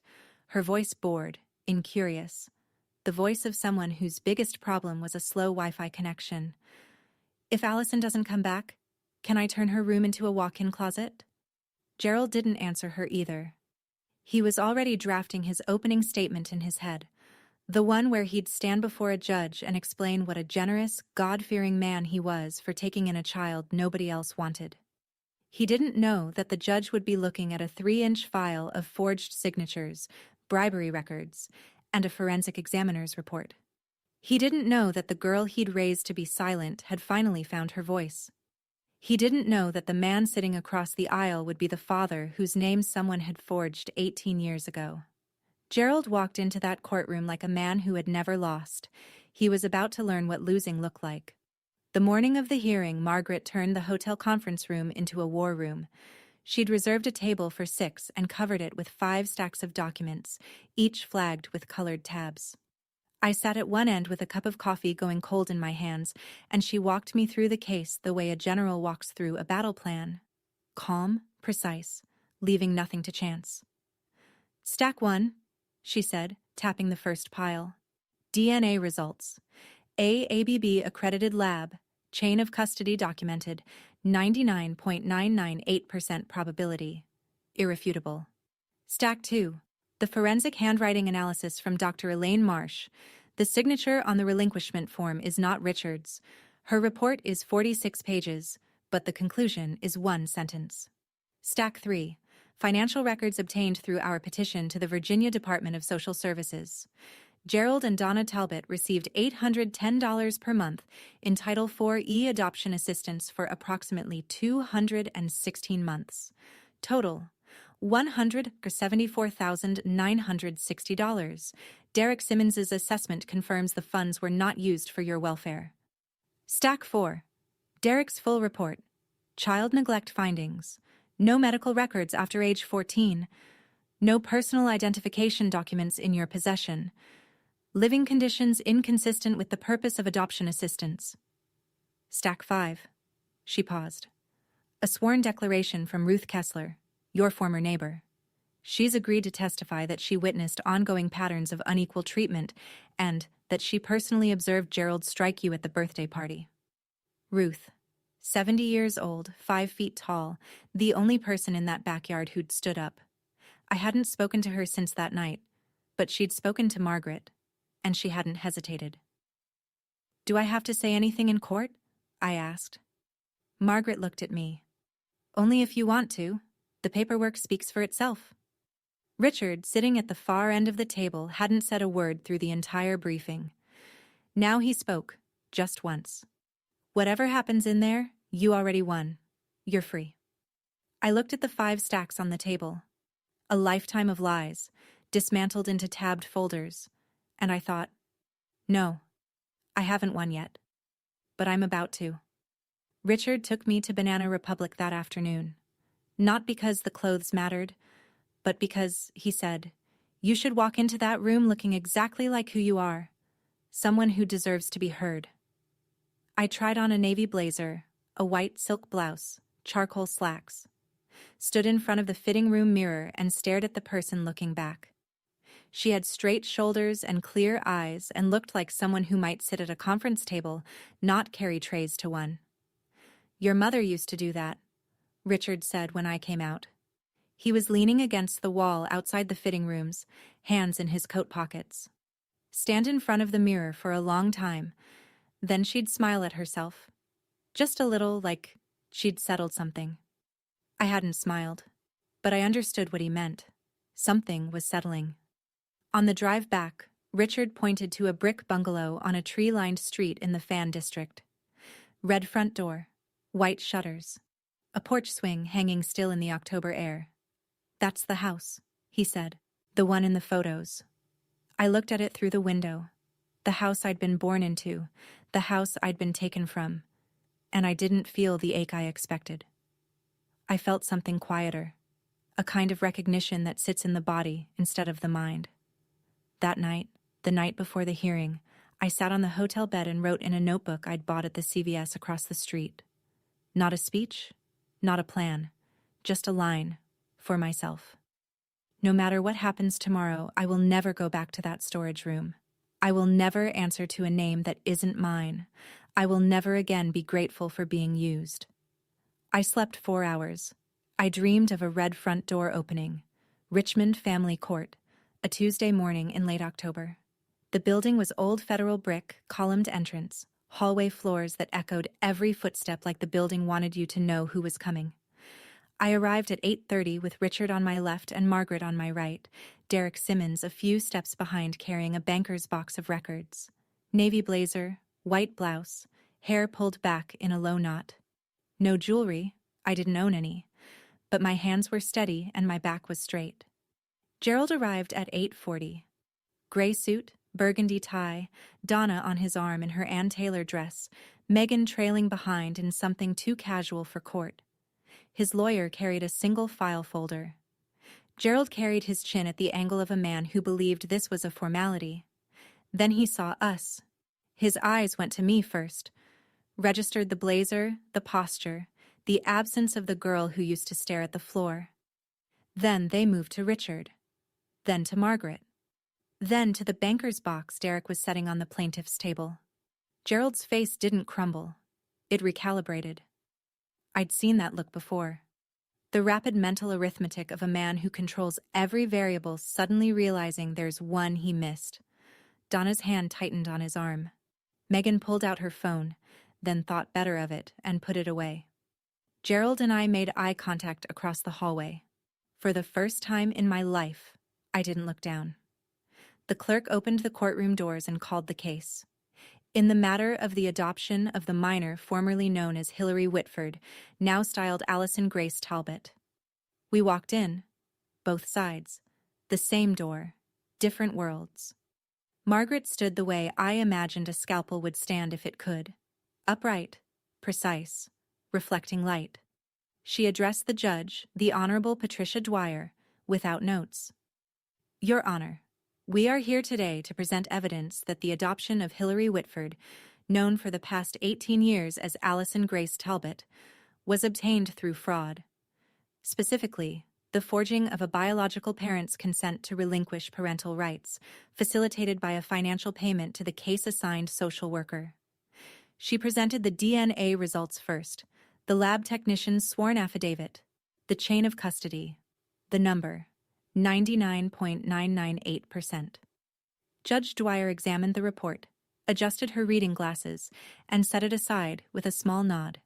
her voice bored, incurious, the voice of someone whose biggest problem was a slow Wi-Fi connection. If Allison doesn't come back, can I turn her room into a walk-in closet? Gerald didn't answer her either. He was already drafting his opening statement in his head, the one where he'd stand before a judge and explain what a generous, God-fearing man he was for taking in a child nobody else wanted. He didn't know that the judge would be looking at a 3-inch file of forged signatures, bribery records, and a forensic examiner's report. He didn't know that the girl he'd raised to be silent had finally found her voice. He didn't know that the man sitting across the aisle would be the father whose name someone had forged 18 years ago. Gerald walked into that courtroom like a man who had never lost. He was about to learn what losing looked like. The morning of the hearing, Margaret turned the hotel conference room into a war room. She'd reserved a table for 6 and covered it with 5 stacks of documents, each flagged with colored tabs. I sat at one end with a cup of coffee going cold in my hands, and she walked me through the case the way a general walks through a battle plan. Calm, precise, leaving nothing to chance. Stack 1, she said, tapping the first pile. DNA results. AABB accredited lab, chain of custody documented, 99.998% probability. Irrefutable. Stack 2. The forensic handwriting analysis from Dr. Elaine Marsh. The signature on the relinquishment form is not Richard's. Her report is 46 pages, but the conclusion is 1 sentence. Stack 3. Financial records obtained through our petition to the Virginia Department of Social Services. Gerald and Donna Talbot received $810 per month in Title IV e-adoption assistance for approximately 216 months. Total, $174,960. Derek Simmons's assessment confirms the funds were not used for your welfare. Stack 4. Derek's full report. Child neglect findings. No medical records after age 14. No personal identification documents in your possession. Living conditions inconsistent with the purpose of adoption assistance. Stack 5. She paused. A sworn declaration from Ruth Kessler, your former neighbor. She's agreed to testify that she witnessed ongoing patterns of unequal treatment and that she personally observed Gerald strike you at the birthday party. Ruth, 70 years old, 5 feet tall, the only person in that backyard who'd stood up. I hadn't spoken to her since that night, but she'd spoken to Margaret, and she hadn't hesitated. Do I have to say anything in court? I asked. Margaret looked at me. Only if you want to. The paperwork speaks for itself. Richard, sitting at the far end of the table, hadn't said a word through the entire briefing. Now he spoke, just once. Whatever happens in there, you already won. You're free. I looked at the 5 stacks on the table. A lifetime of lies, dismantled into tabbed folders. And I thought, no, I haven't won yet. But I'm about to. Richard took me to Banana Republic that afternoon. Not because the clothes mattered, but because, he said, you should walk into that room looking exactly like who you are. Someone who deserves to be heard. I tried on a navy blazer, a white silk blouse, charcoal slacks. Stood in front of the fitting room mirror and stared at the person looking back. She had straight shoulders and clear eyes and looked like someone who might sit at a conference table, not carry trays to one. Your mother used to do that, Richard said when I came out. He was leaning against the wall outside the fitting rooms, hands in his coat pockets. Stand in front of the mirror for a long time, then she'd smile at herself. Just a little, like she'd settled something. I hadn't smiled, but I understood what he meant. Something was settling. On the drive back, Richard pointed to a brick bungalow on a tree-lined street in the Fan District. Red front door, white shutters, a porch swing hanging still in the October air. That's the house, he said, the one in the photos. I looked at it through the window. The house I'd been born into, the house I'd been taken from. and I didn't feel the ache I expected. I felt something quieter, a kind of recognition that sits in the body instead of the mind. That night, the night before the hearing, I sat on the hotel bed and wrote in a notebook I'd bought at the CVS across the street. Not a speech, not a plan, just a line, for myself. No matter what happens tomorrow, I will never go back to that storage room. I will never answer to a name that isn't mine. I will never again be grateful for being used. I slept 4 hours. I dreamed of a red front door opening. Richmond Family Court, a Tuesday morning in late October. The building was old federal brick, columned entrance, hallway floors that echoed every footstep like the building wanted you to know who was coming. I arrived at 8:30 with Richard on my left and Margaret on my right, Derek Simmons a few steps behind carrying a banker's box of records. Navy blazer, white blouse, hair pulled back in a low knot. No jewelry, I didn't own any, but my hands were steady and my back was straight. Gerald arrived at 8:40. Gray suit, burgundy tie, Donna on his arm in her Ann Taylor dress, Megan trailing behind in something too casual for court. His lawyer carried a single file folder. Gerald carried his chin at the angle of a man who believed this was a formality. Then he saw us. His eyes went to me first, registered the blazer, the posture, the absence of the girl who used to stare at the floor. Then they moved to Richard. Then to Margaret. Then to the banker's box Derek was setting on the plaintiff's table. Gerald's face didn't crumble. It recalibrated. I'd seen that look before. The rapid mental arithmetic of a man who controls every variable suddenly realizing there's one he missed. Donna's hand tightened on his arm. Megan pulled out her phone, then thought better of it and put it away. Gerald and I made eye contact across the hallway. For the first time in my life, I didn't look down. The clerk opened the courtroom doors and called the case. In the matter of the adoption of the minor formerly known as Hillary Whitford, now styled Allison Grace Talbot. We walked in, both sides, the same door, different worlds. Margaret stood the way I imagined a scalpel would stand if it could, upright, precise, reflecting light. She addressed the judge, the Honorable Patricia Dwyer, without notes. Your Honor, we are here today to present evidence that the adoption of Hillary Whitford, known for the past 18 years as Allison Grace Talbot, was obtained through fraud. Specifically, the forging of a biological parent's consent to relinquish parental rights, facilitated by a financial payment to the case-assigned social worker. She presented the DNA results first, the lab technician's sworn affidavit, the chain of custody, the number, 99.998%. Judge Dwyer examined the report, adjusted her reading glasses, and set it aside with a small nod.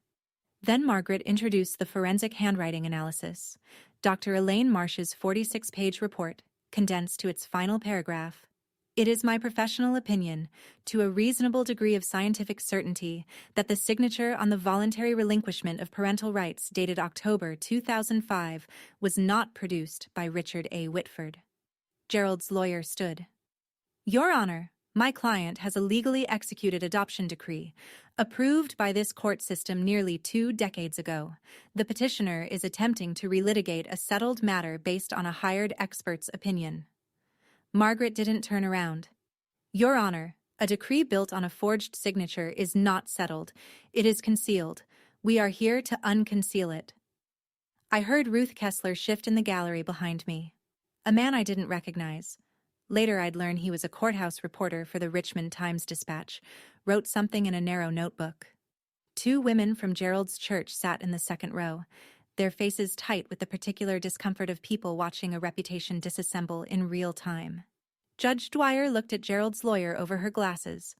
Then Margaret introduced the forensic handwriting analysis, Dr. Elaine Marsh's 46-page report, condensed to its final paragraph. It is my professional opinion, to a reasonable degree of scientific certainty, that the signature on the voluntary relinquishment of parental rights dated October 2005 was not produced by Richard A. Whitford. Gerald's lawyer stood. Your Honor, my client has a legally executed adoption decree, approved by this court system nearly 2 decades ago. The petitioner is attempting to relitigate a settled matter based on a hired expert's opinion. Margaret didn't turn around. Your Honor, a decree built on a forged signature is not settled. It is concealed. We are here to unconceal it. I heard Ruth Kessler shift in the gallery behind me. A man I didn't recognize. Later I'd learn he was a courthouse reporter for the Richmond Times-Dispatch, wrote something in a narrow notebook. 2 women from Gerald's church sat in the second row, their faces tight with the particular discomfort of people watching a reputation disassemble in real time. Judge Dwyer looked at Gerald's lawyer over her glasses.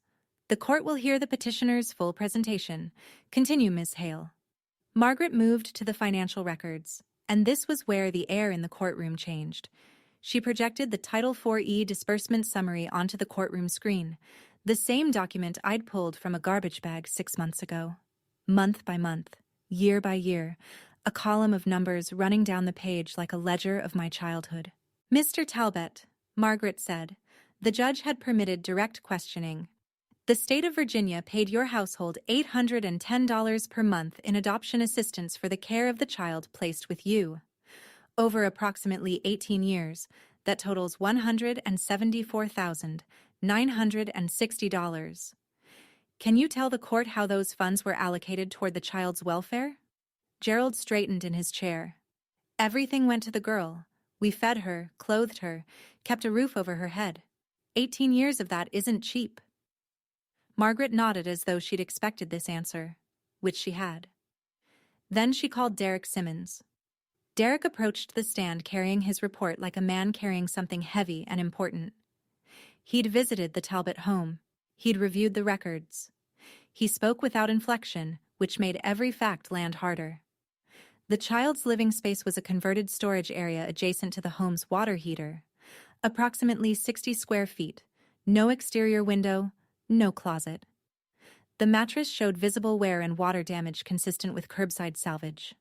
The court will hear the petitioner's full presentation. Continue, Ms. Hale. Margaret moved to the financial records, and this was where the air in the courtroom changed. She projected the Title IV-E disbursement summary onto the courtroom screen, the same document I'd pulled from a garbage bag 6 months ago. Month by month, year by year, a column of numbers running down the page like a ledger of my childhood. Mr. Talbot, Margaret said. The judge had permitted direct questioning. The state of Virginia paid your household $810 per month in adoption assistance for the care of the child placed with you. Over approximately 18 years, that totals $174,960. Can you tell the court how those funds were allocated toward the child's welfare? Gerald straightened in his chair. Everything went to the girl. We fed her, clothed her, kept a roof over her head. 18 years of that isn't cheap. Margaret nodded as though she'd expected this answer, which she had. Then she called Derek Simmons. Derek approached the stand carrying his report like a man carrying something heavy and important. He'd visited the Talbot home. He'd reviewed the records. He spoke without inflection, which made every fact land harder. The child's living space was a converted storage area adjacent to the home's water heater. Approximately 60 square feet. No exterior window, no closet. The mattress showed visible wear and water damage consistent with curbside salvage.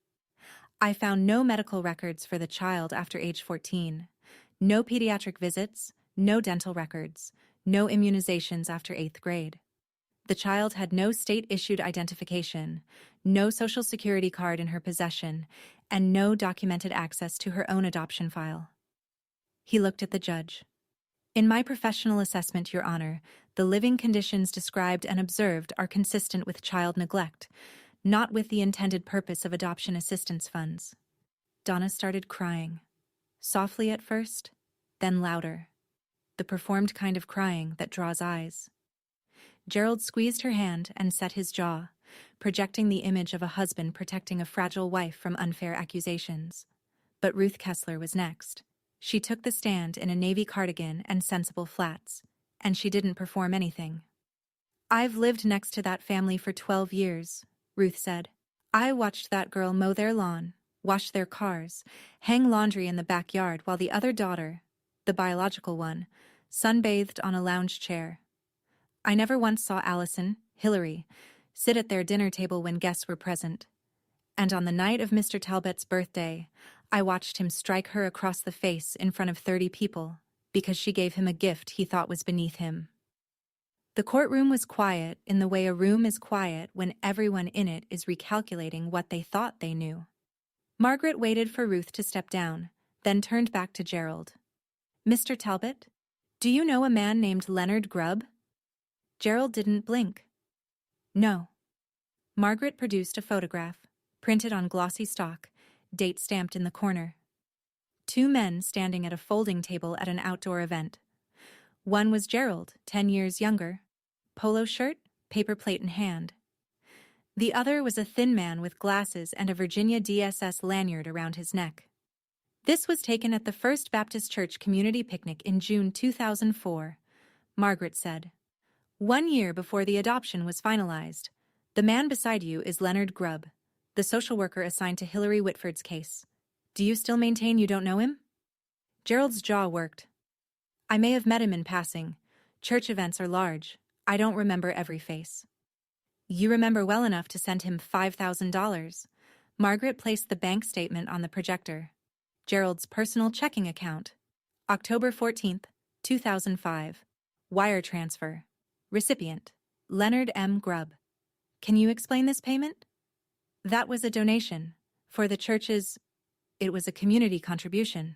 I found no medical records for the child after age 14. No pediatric visits, no dental records, no immunizations after 8th grade. The child had no state-issued identification, no social security card in her possession, and no documented access to her own adoption file. He looked at the judge. In my professional assessment, Your Honor, the living conditions described and observed are consistent with child neglect, not with the intended purpose of adoption assistance funds. Donna started crying. Softly at first, then louder. The performed kind of crying that draws eyes. Gerald squeezed her hand and set his jaw, projecting the image of a husband protecting a fragile wife from unfair accusations. But Ruth Kessler was next. She took the stand in a navy cardigan and sensible flats, and she didn't perform anything. I've lived next to that family for 12 years, Ruth said. I watched that girl mow their lawn, wash their cars, hang laundry in the backyard while the other daughter, the biological one, sunbathed on a lounge chair. I never once saw Allison, Hillary, sit at their dinner table when guests were present. And on the night of Mr. Talbot's birthday, I watched him strike her across the face in front of 30 people because she gave him a gift he thought was beneath him. The courtroom was quiet in the way a room is quiet when everyone in it is recalculating what they thought they knew. Margaret waited for Ruth to step down, then turned back to Gerald. Mr. Talbot, do you know a man named Leonard Grubb? Gerald didn't blink. No. Margaret produced a photograph, printed on glossy stock, date stamped in the corner. 2 men standing at a folding table at an outdoor event. One was Gerald, 10 years younger. Polo shirt, paper plate in hand. The other was a thin man with glasses and a Virginia DSS lanyard around his neck. This was taken at the First Baptist Church community picnic in June 2004, Margaret said. 1 year before the adoption was finalized. The man beside you is Leonard Grubb, the social worker assigned to Hillary Whitford's case. Do you still maintain you don't know him? Gerald's jaw worked. I may have met him in passing. Church events are large. I don't remember every face. You remember well enough to send him $5,000. Margaret placed the bank statement on the projector. Gerald's personal checking account. October 14th, 2005. Wire transfer. Recipient. Leonard M. Grubb. Can you explain this payment? That was a donation. For the church's... It was a community contribution.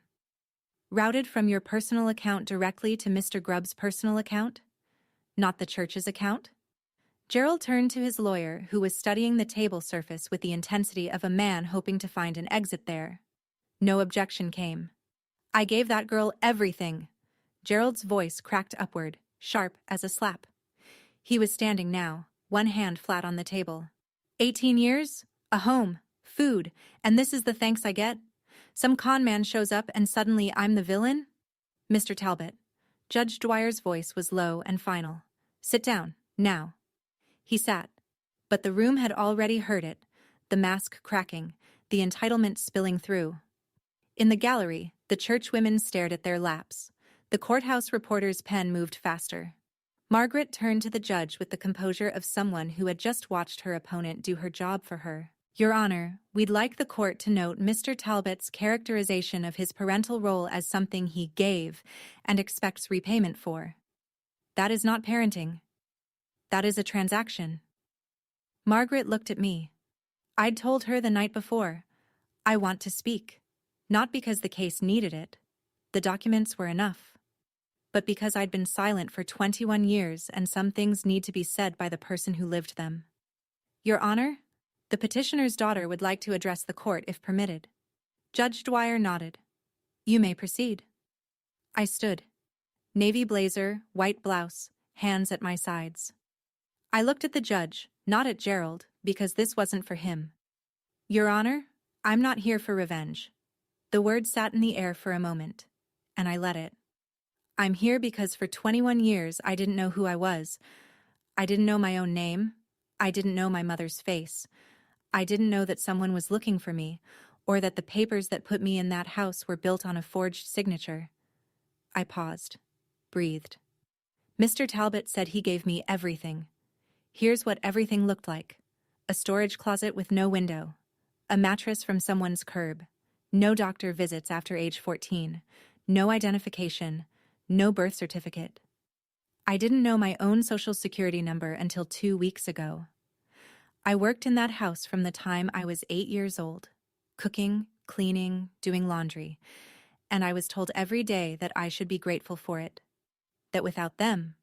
Routed from your personal account directly to Mr. Grubb's personal account? Not the church's account? Gerald turned to his lawyer, who was studying the table surface with the intensity of a man hoping to find an exit there. No objection came. I gave that girl everything. Gerald's voice cracked upward, sharp as a slap. He was standing now, one hand flat on the table. 18 years, a home, food, and this is the thanks I get? Some con man shows up and suddenly I'm the villain? Mr. Talbot. Judge Dwyer's voice was low and final. Sit down, now. He sat, but the room had already heard it, the mask cracking, the entitlement spilling through. In the gallery, the church women stared at their laps. The courthouse reporter's pen moved faster. Margaret turned to the judge with the composure of someone who had just watched her opponent do her job for her. Your Honor, we'd like the court to note Mr. Talbot's characterization of his parental role as something he gave and expects repayment for. That is not parenting. That is a transaction. Margaret looked at me. I'd told her the night before, I want to speak. Not because the case needed it. The documents were enough. But because I'd been silent for 21 years and some things need to be said by the person who lived them. Your Honor, the petitioner's daughter would like to address the court if permitted. Judge Dwyer nodded. You may proceed. I stood. Navy blazer, white blouse, hands at my sides. I looked at the judge, not at Gerald, because this wasn't for him. Your Honor, I'm not here for revenge. The word sat in the air for a moment, and I let it. I'm here because for 21 years I didn't know who I was. I didn't know my own name. I didn't know my mother's face. I didn't know that someone was looking for me, or that the papers that put me in that house were built on a forged signature. I paused, breathed. Mr. Talbot said he gave me everything. Here's what everything looked like. A storage closet with no window. A mattress from someone's curb. No doctor visits after age 14. No identification. No birth certificate. I didn't know my own social security number until 2 weeks ago. I worked in that house from the time I was 8 years old, cooking, cleaning, doing laundry, and I was told every day that I should be grateful for it, that without them,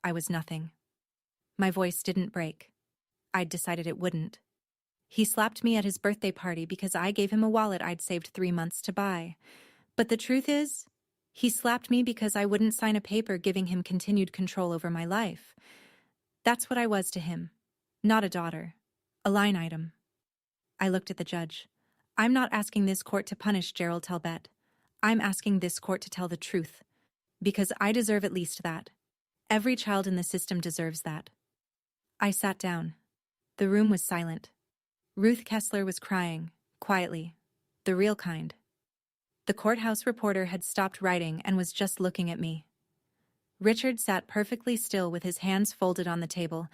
I was nothing. My voice didn't break. I'd decided it wouldn't. He slapped me at his birthday party because I gave him a wallet I'd saved 3 months to buy. But the truth is, he slapped me because I wouldn't sign a paper giving him continued control over my life. That's what I was to him. Not a daughter. A line item. I looked at the judge. I'm not asking this court to punish Gerald Talbot. I'm asking this court to tell the truth. Because I deserve at least that. Every child in the system deserves that. I sat down. The room was silent. Ruth Kessler was crying, quietly. The real kind. The courthouse reporter had stopped writing and was just looking at me. Richard sat perfectly still with his hands folded on the table,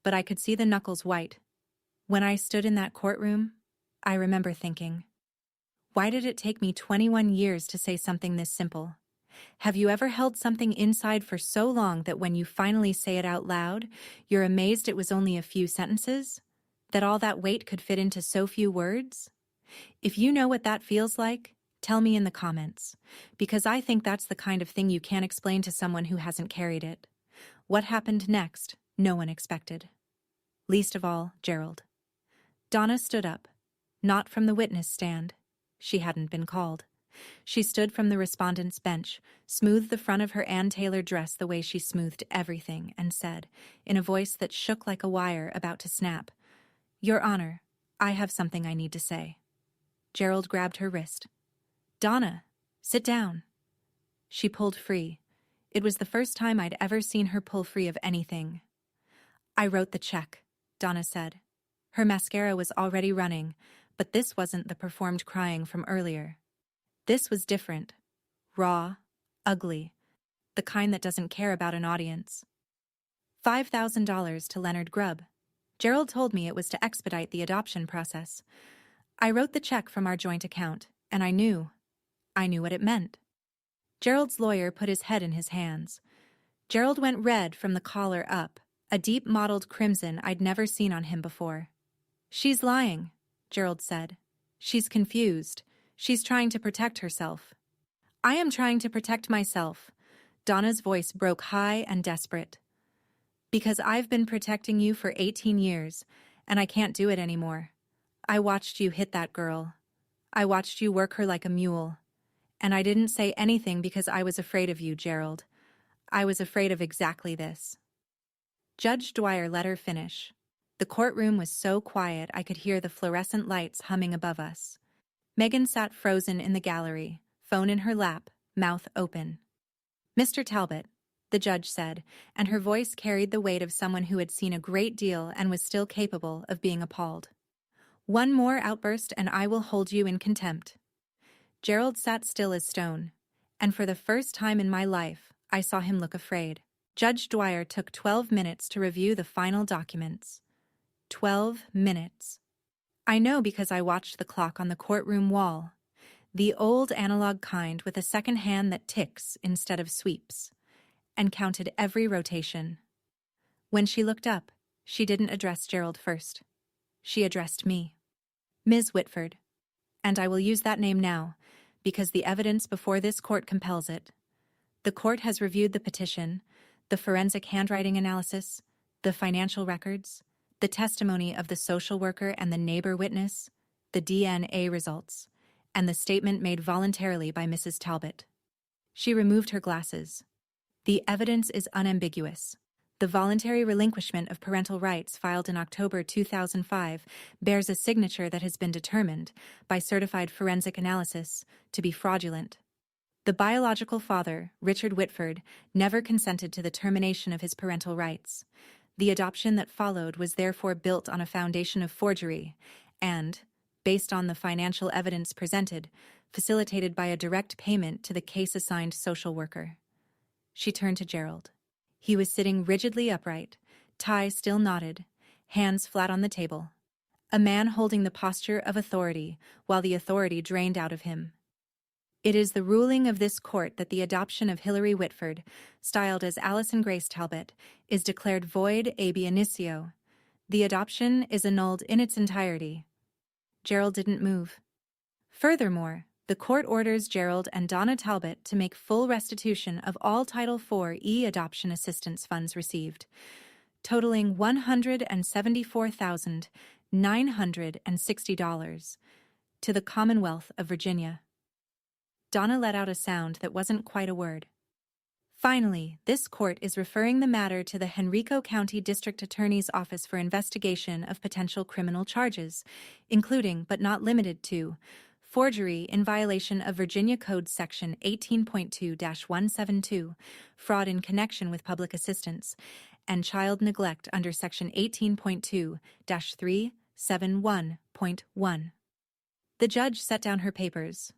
but I could see the knuckles white. When I stood in that courtroom, I remember thinking, why did it take me 21 years to say something this simple? Have you ever held something inside for so long that when you finally say it out loud, you're amazed it was only a few sentences? That all that weight could fit into so few words? If you know what that feels like, tell me in the comments, because I think that's the kind of thing you can't explain to someone who hasn't carried it. What happened next, no one expected. Least of all, Gerald. Donna stood up, not from the witness stand. She hadn't been called. She stood from the respondent's bench, smoothed the front of her Ann Taylor dress the way she smoothed everything, and said, in a voice that shook like a wire about to snap, Your Honor, I have something I need to say. Gerald grabbed her wrist. Donna, sit down. She pulled free. It was the first time I'd ever seen her pull free of anything. I wrote the check, Donna said. Her mascara was already running, but this wasn't the performed crying from earlier. This was different. Raw, ugly, the kind that doesn't care about an audience. $5,000 to Leonard Grubb. Gerald told me it was to expedite the adoption process. I wrote the check from our joint account, and I knew what it meant. Gerald's lawyer put his head in his hands. Gerald went red from the collar up, a deep mottled crimson I'd never seen on him before. She's lying, Gerald said. She's confused. She's trying to protect herself. I am trying to protect myself. Donna's voice broke high and desperate. Because I've been protecting you for 18 years, and I can't do it anymore. I watched you hit that girl. I watched you work her like a mule. And I didn't say anything because I was afraid of you, Gerald. I was afraid of exactly this. Judge Dwyer let her finish. The courtroom was so quiet I could hear the fluorescent lights humming above us. Megan sat frozen in the gallery, phone in her lap, mouth open. Mr. Talbot, the judge said, and her voice carried the weight of someone who had seen a great deal and was still capable of being appalled. One more outburst and I will hold you in contempt. Gerald sat still as stone, and for the first time in my life, I saw him look afraid. Judge Dwyer took 12 minutes to review the final documents. 12 minutes. I know because I watched the clock on the courtroom wall, the old analog kind with a second hand that ticks instead of sweeps, and counted every rotation. When she looked up, she didn't address Gerald first. She addressed me. Ms. Whitford. And I will use that name now, because the evidence before this court compels it. The court has reviewed the petition, the forensic handwriting analysis, the financial records, the testimony of the social worker and the neighbor witness, the DNA results, and the statement made voluntarily by Mrs. Talbot. She removed her glasses. The evidence is unambiguous. The voluntary relinquishment of parental rights filed in October 2005 bears a signature that has been determined, by certified forensic analysis, to be fraudulent. The biological father, Richard Whitford, never consented to the termination of his parental rights. The adoption that followed was therefore built on a foundation of forgery and, based on the financial evidence presented, facilitated by a direct payment to the case-assigned social worker. She turned to Gerald. He was sitting rigidly upright, tie still knotted, hands flat on the table. A man holding the posture of authority, while the authority drained out of him. It is the ruling of this court that the adoption of Hilary Whitford, styled as Alison Grace Talbot, is declared void ab initio. The adoption is annulled in its entirety. Gerald didn't move. Furthermore, the court orders Gerald and Donna Talbot to make full restitution of all Title IV adoption assistance funds received, totaling $174,960, to the Commonwealth of Virginia. Donna let out a sound that wasn't quite a word. Finally, this court is referring the matter to the Henrico County District Attorney's Office for investigation of potential criminal charges, including but not limited to forgery in violation of Virginia Code Section 18.2-172, fraud in connection with public assistance, and child neglect under Section 18.2-371.1. The judge set down her papers.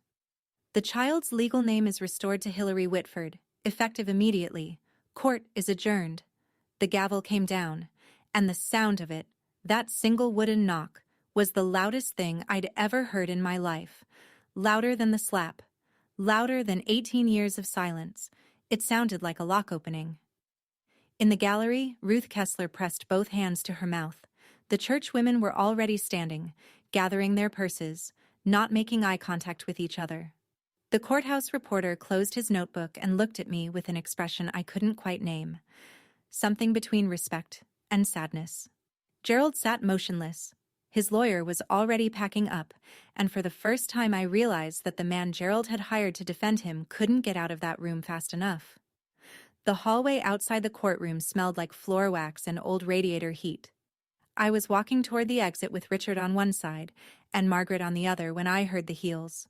The child's legal name is restored to Hilary Whitford, effective immediately. Court is adjourned. The gavel came down, and the sound of it, that single wooden knock, was the loudest thing I'd ever heard in my life. Louder than the slap. Louder than 18 years of silence. It sounded like a lock opening. In the gallery, Ruth Kessler pressed both hands to her mouth. The church women were already standing, gathering their purses, not making eye contact with each other. The courthouse reporter closed his notebook and looked at me with an expression I couldn't quite name. Something between respect and sadness. Gerald sat motionless. His lawyer was already packing up, and for the first time I realized that the man Gerald had hired to defend him couldn't get out of that room fast enough. The hallway outside the courtroom smelled like floor wax and old radiator heat. I was walking toward the exit with Richard on one side and Margaret on the other when I heard the heels.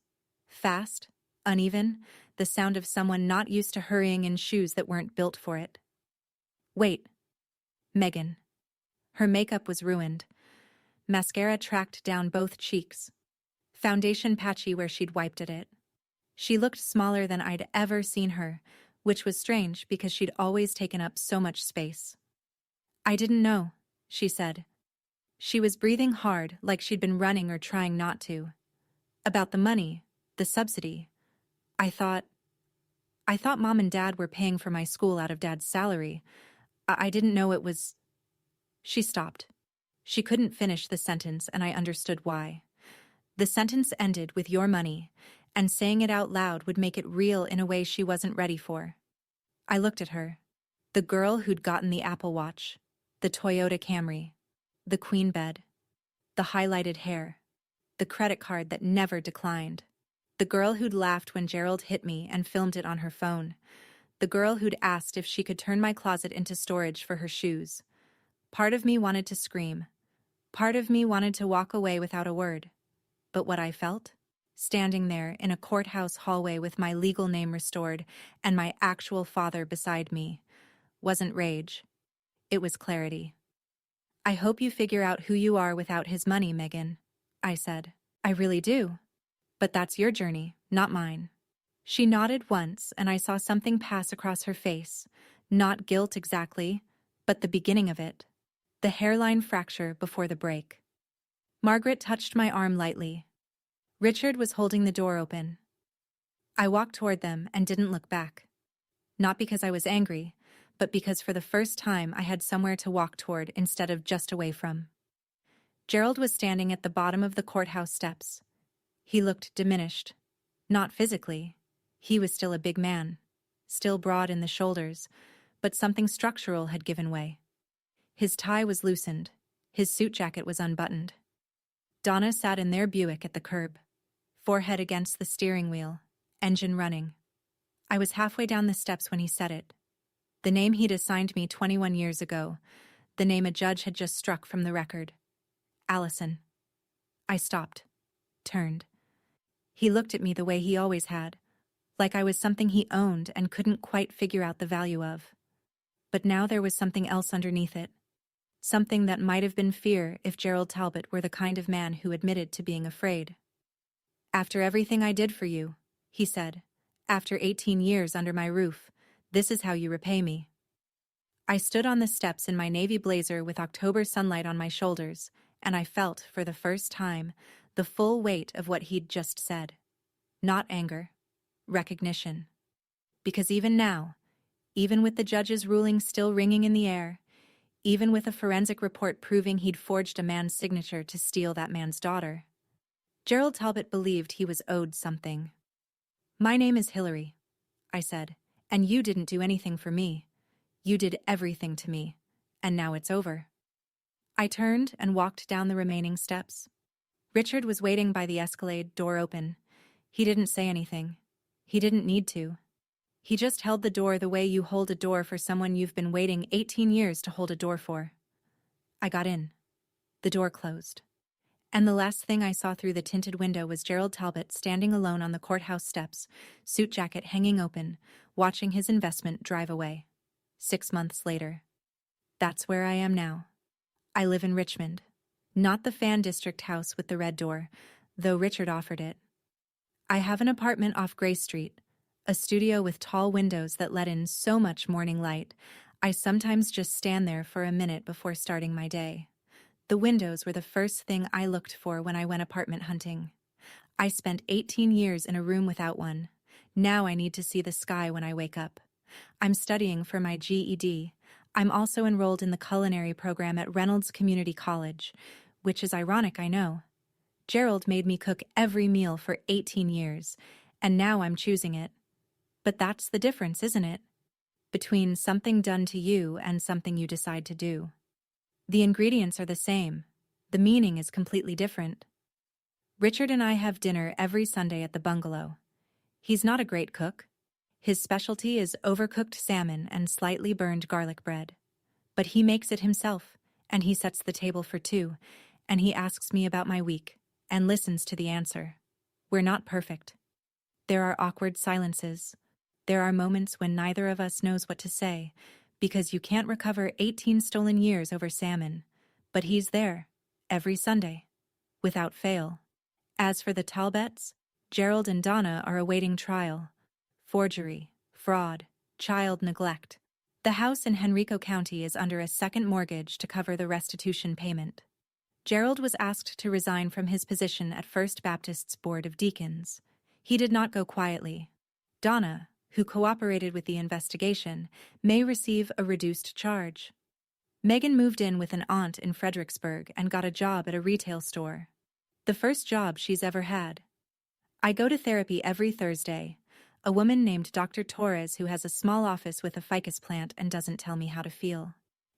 Fast, uneven, the sound of someone not used to hurrying in shoes that weren't built for it. Wait. Megan. Her makeup was ruined. Mascara tracked down both cheeks. Foundation patchy where she'd wiped at it. She looked smaller than I'd ever seen her, which was strange because she'd always taken up so much space. I didn't know, she said. She was breathing hard, like she'd been running or trying not to. About the money, the subsidy. I thought Mom and Dad were paying for my school out of Dad's salary. I didn't know it was... She stopped. She couldn't finish the sentence, and I understood why. The sentence ended with your money, and saying it out loud would make it real in a way she wasn't ready for. I looked at her. The girl who'd gotten the Apple Watch, the Toyota Camry, the queen bed, the highlighted hair, the credit card that never declined, the girl who'd laughed when Gerald hit me and filmed it on her phone, the girl who'd asked if she could turn my closet into storage for her shoes. Part of me wanted to scream. Part of me wanted to walk away without a word. But what I felt, standing there in a courthouse hallway with my legal name restored and my actual father beside me, wasn't rage. It was clarity. I hope you figure out who you are without his money, Megan, I said. I really do. But that's your journey, not mine. She nodded once, and I saw something pass across her face. Not guilt exactly, but the beginning of it. The hairline fracture before the break. Margaret touched my arm lightly. Richard was holding the door open. I walked toward them and didn't look back. Not because I was angry, but because for the first time I had somewhere to walk toward instead of just away from. Gerald was standing at the bottom of the courthouse steps. He looked diminished. Not physically. He was still a big man, still broad in the shoulders, but something structural had given way. His tie was loosened. His suit jacket was unbuttoned. Donna sat in their Buick at the curb, forehead against the steering wheel, engine running. I was halfway down the steps when he said it. The name he'd assigned me 21 years ago, the name a judge had just struck from the record. Allison. I stopped, turned. He looked at me the way he always had, like I was something he owned and couldn't quite figure out the value of. But now there was something else underneath it. Something that might have been fear if Gerald Talbot were the kind of man who admitted to being afraid. After everything I did for you, he said, after 18 years under my roof, this is how you repay me. I stood on the steps in my navy blazer with October sunlight on my shoulders, and I felt, for the first time, the full weight of what he'd just said. Not anger, recognition. Because even now, even with the judge's ruling still ringing in the air, even with a forensic report proving he'd forged a man's signature to steal that man's daughter, Gerald Talbot believed he was owed something. My name is Hillary, I said, and you didn't do anything for me. You did everything to me, and now it's over. I turned and walked down the remaining steps. Richard was waiting by the Escalade, door open. He didn't say anything. He didn't need to. He just held the door the way you hold a door for someone you've been waiting 18 years to hold a door for. I got in. The door closed. And the last thing I saw through the tinted window was Gerald Talbot standing alone on the courthouse steps, suit jacket hanging open, watching his investment drive away. 6 months later. That's where I am now. I live in Richmond. Not the fan district house with the red door, though Richard offered it. I have an apartment off Gray Street, a studio with tall windows that let in so much morning light, I sometimes just stand there for a minute before starting my day. The windows were the first thing I looked for when I went apartment hunting. I spent 18 years in a room without one. Now I need to see the sky when I wake up. I'm studying for my GED. I'm also enrolled in the culinary program at Reynolds Community College, which is ironic, I know. Gerald made me cook every meal for 18 years, and now I'm choosing it. But that's the difference, isn't it? Between something done to you and something you decide to do. The ingredients are the same. The meaning is completely different. Richard and I have dinner every Sunday at the bungalow. He's not a great cook. His specialty is overcooked salmon and slightly burned garlic bread. But he makes it himself, and he sets the table for two, and he asks me about my week, and listens to the answer. We're not perfect. There are awkward silences. There are moments when neither of us knows what to say, because you can't recover 18 stolen years over salmon. But he's there, every Sunday, without fail. As for the Talbots, Gerald and Donna are awaiting trial. Forgery, fraud, child neglect. The house in Henrico County is under a second mortgage to cover the restitution payment. Gerald was asked to resign from his position at First Baptist's Board of Deacons. He did not go quietly. Donna, who cooperated with the investigation, may receive a reduced charge. Megan moved in with an aunt in Fredericksburg and got a job at a retail store. The first job she's ever had. I go to therapy every Thursday. A woman named Dr. Torres who has a small office with a ficus plant and doesn't tell me how to feel.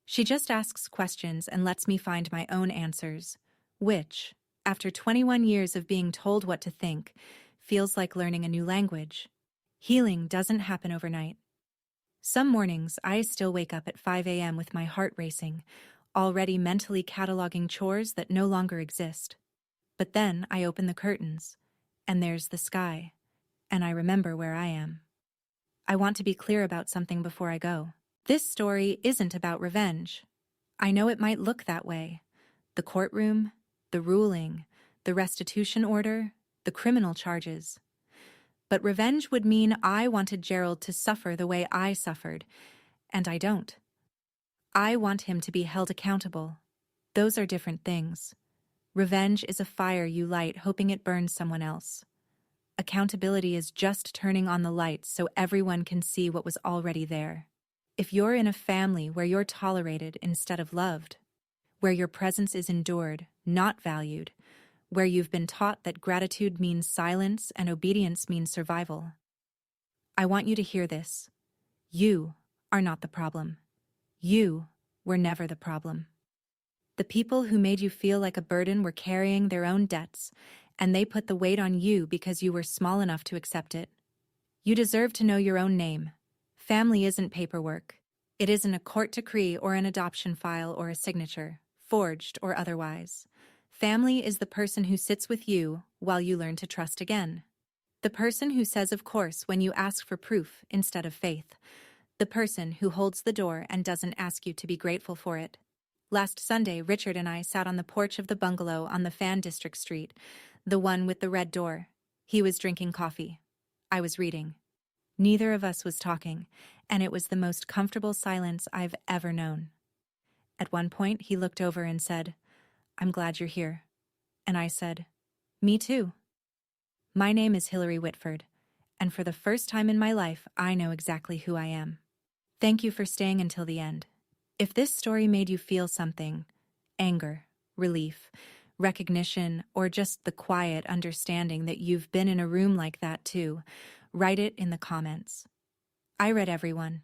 She just asks questions and lets me find my own answers, which, after 21 years of being told what to think, feels like learning a new language. Healing doesn't happen overnight. Some mornings I still wake up at 5 a.m. with my heart racing, already mentally cataloging chores that no longer exist. But then I open the curtains, and there's the sky, and I remember where I am. I want to be clear about something before I go. This story isn't about revenge. I know it might look that way. The courtroom, the ruling, the restitution order, the criminal charges. But revenge would mean I wanted Gerald to suffer the way I suffered, and I don't. I want him to be held accountable. Those are different things. Revenge is a fire you light hoping it burns someone else. Accountability is just turning on the lights so everyone can see what was already there. If you're in a family where you're tolerated instead of loved, where your presence is endured, not valued, where you've been taught that gratitude means silence and obedience means survival, I want you to hear this. You are not the problem. You were never the problem. The people who made you feel like a burden were carrying their own debts, and they put the weight on you because you were small enough to accept it. You deserve to know your own name. Family isn't paperwork. It isn't a court decree or an adoption file or a signature, forged or otherwise. Family is the person who sits with you while you learn to trust again. The person who says of course when you ask for proof instead of faith. The person who holds the door and doesn't ask you to be grateful for it. Last Sunday, Richard and I sat on the porch of the bungalow on the Fan District Street, the one with the red door. He was drinking coffee. I was reading. Neither of us was talking, and it was the most comfortable silence I've ever known. At one point, he looked over and said, "I'm glad you're here." And I said, "Me too." My name is Hillary Whitford, and for the first time in my life, I know exactly who I am. Thank you for staying until the end. If this story made you feel something, anger, relief, recognition, or just the quiet understanding that you've been in a room like that too, write it in the comments. I read everyone.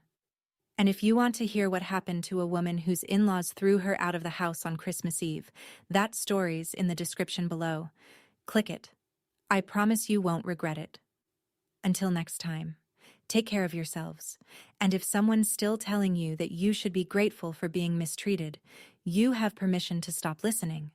And if you want to hear what happened to a woman whose in-laws threw her out of the house on Christmas Eve, that story's in the description below. Click it. I promise you won't regret it. Until next time, take care of yourselves. And if someone's still telling you that you should be grateful for being mistreated, you have permission to stop listening.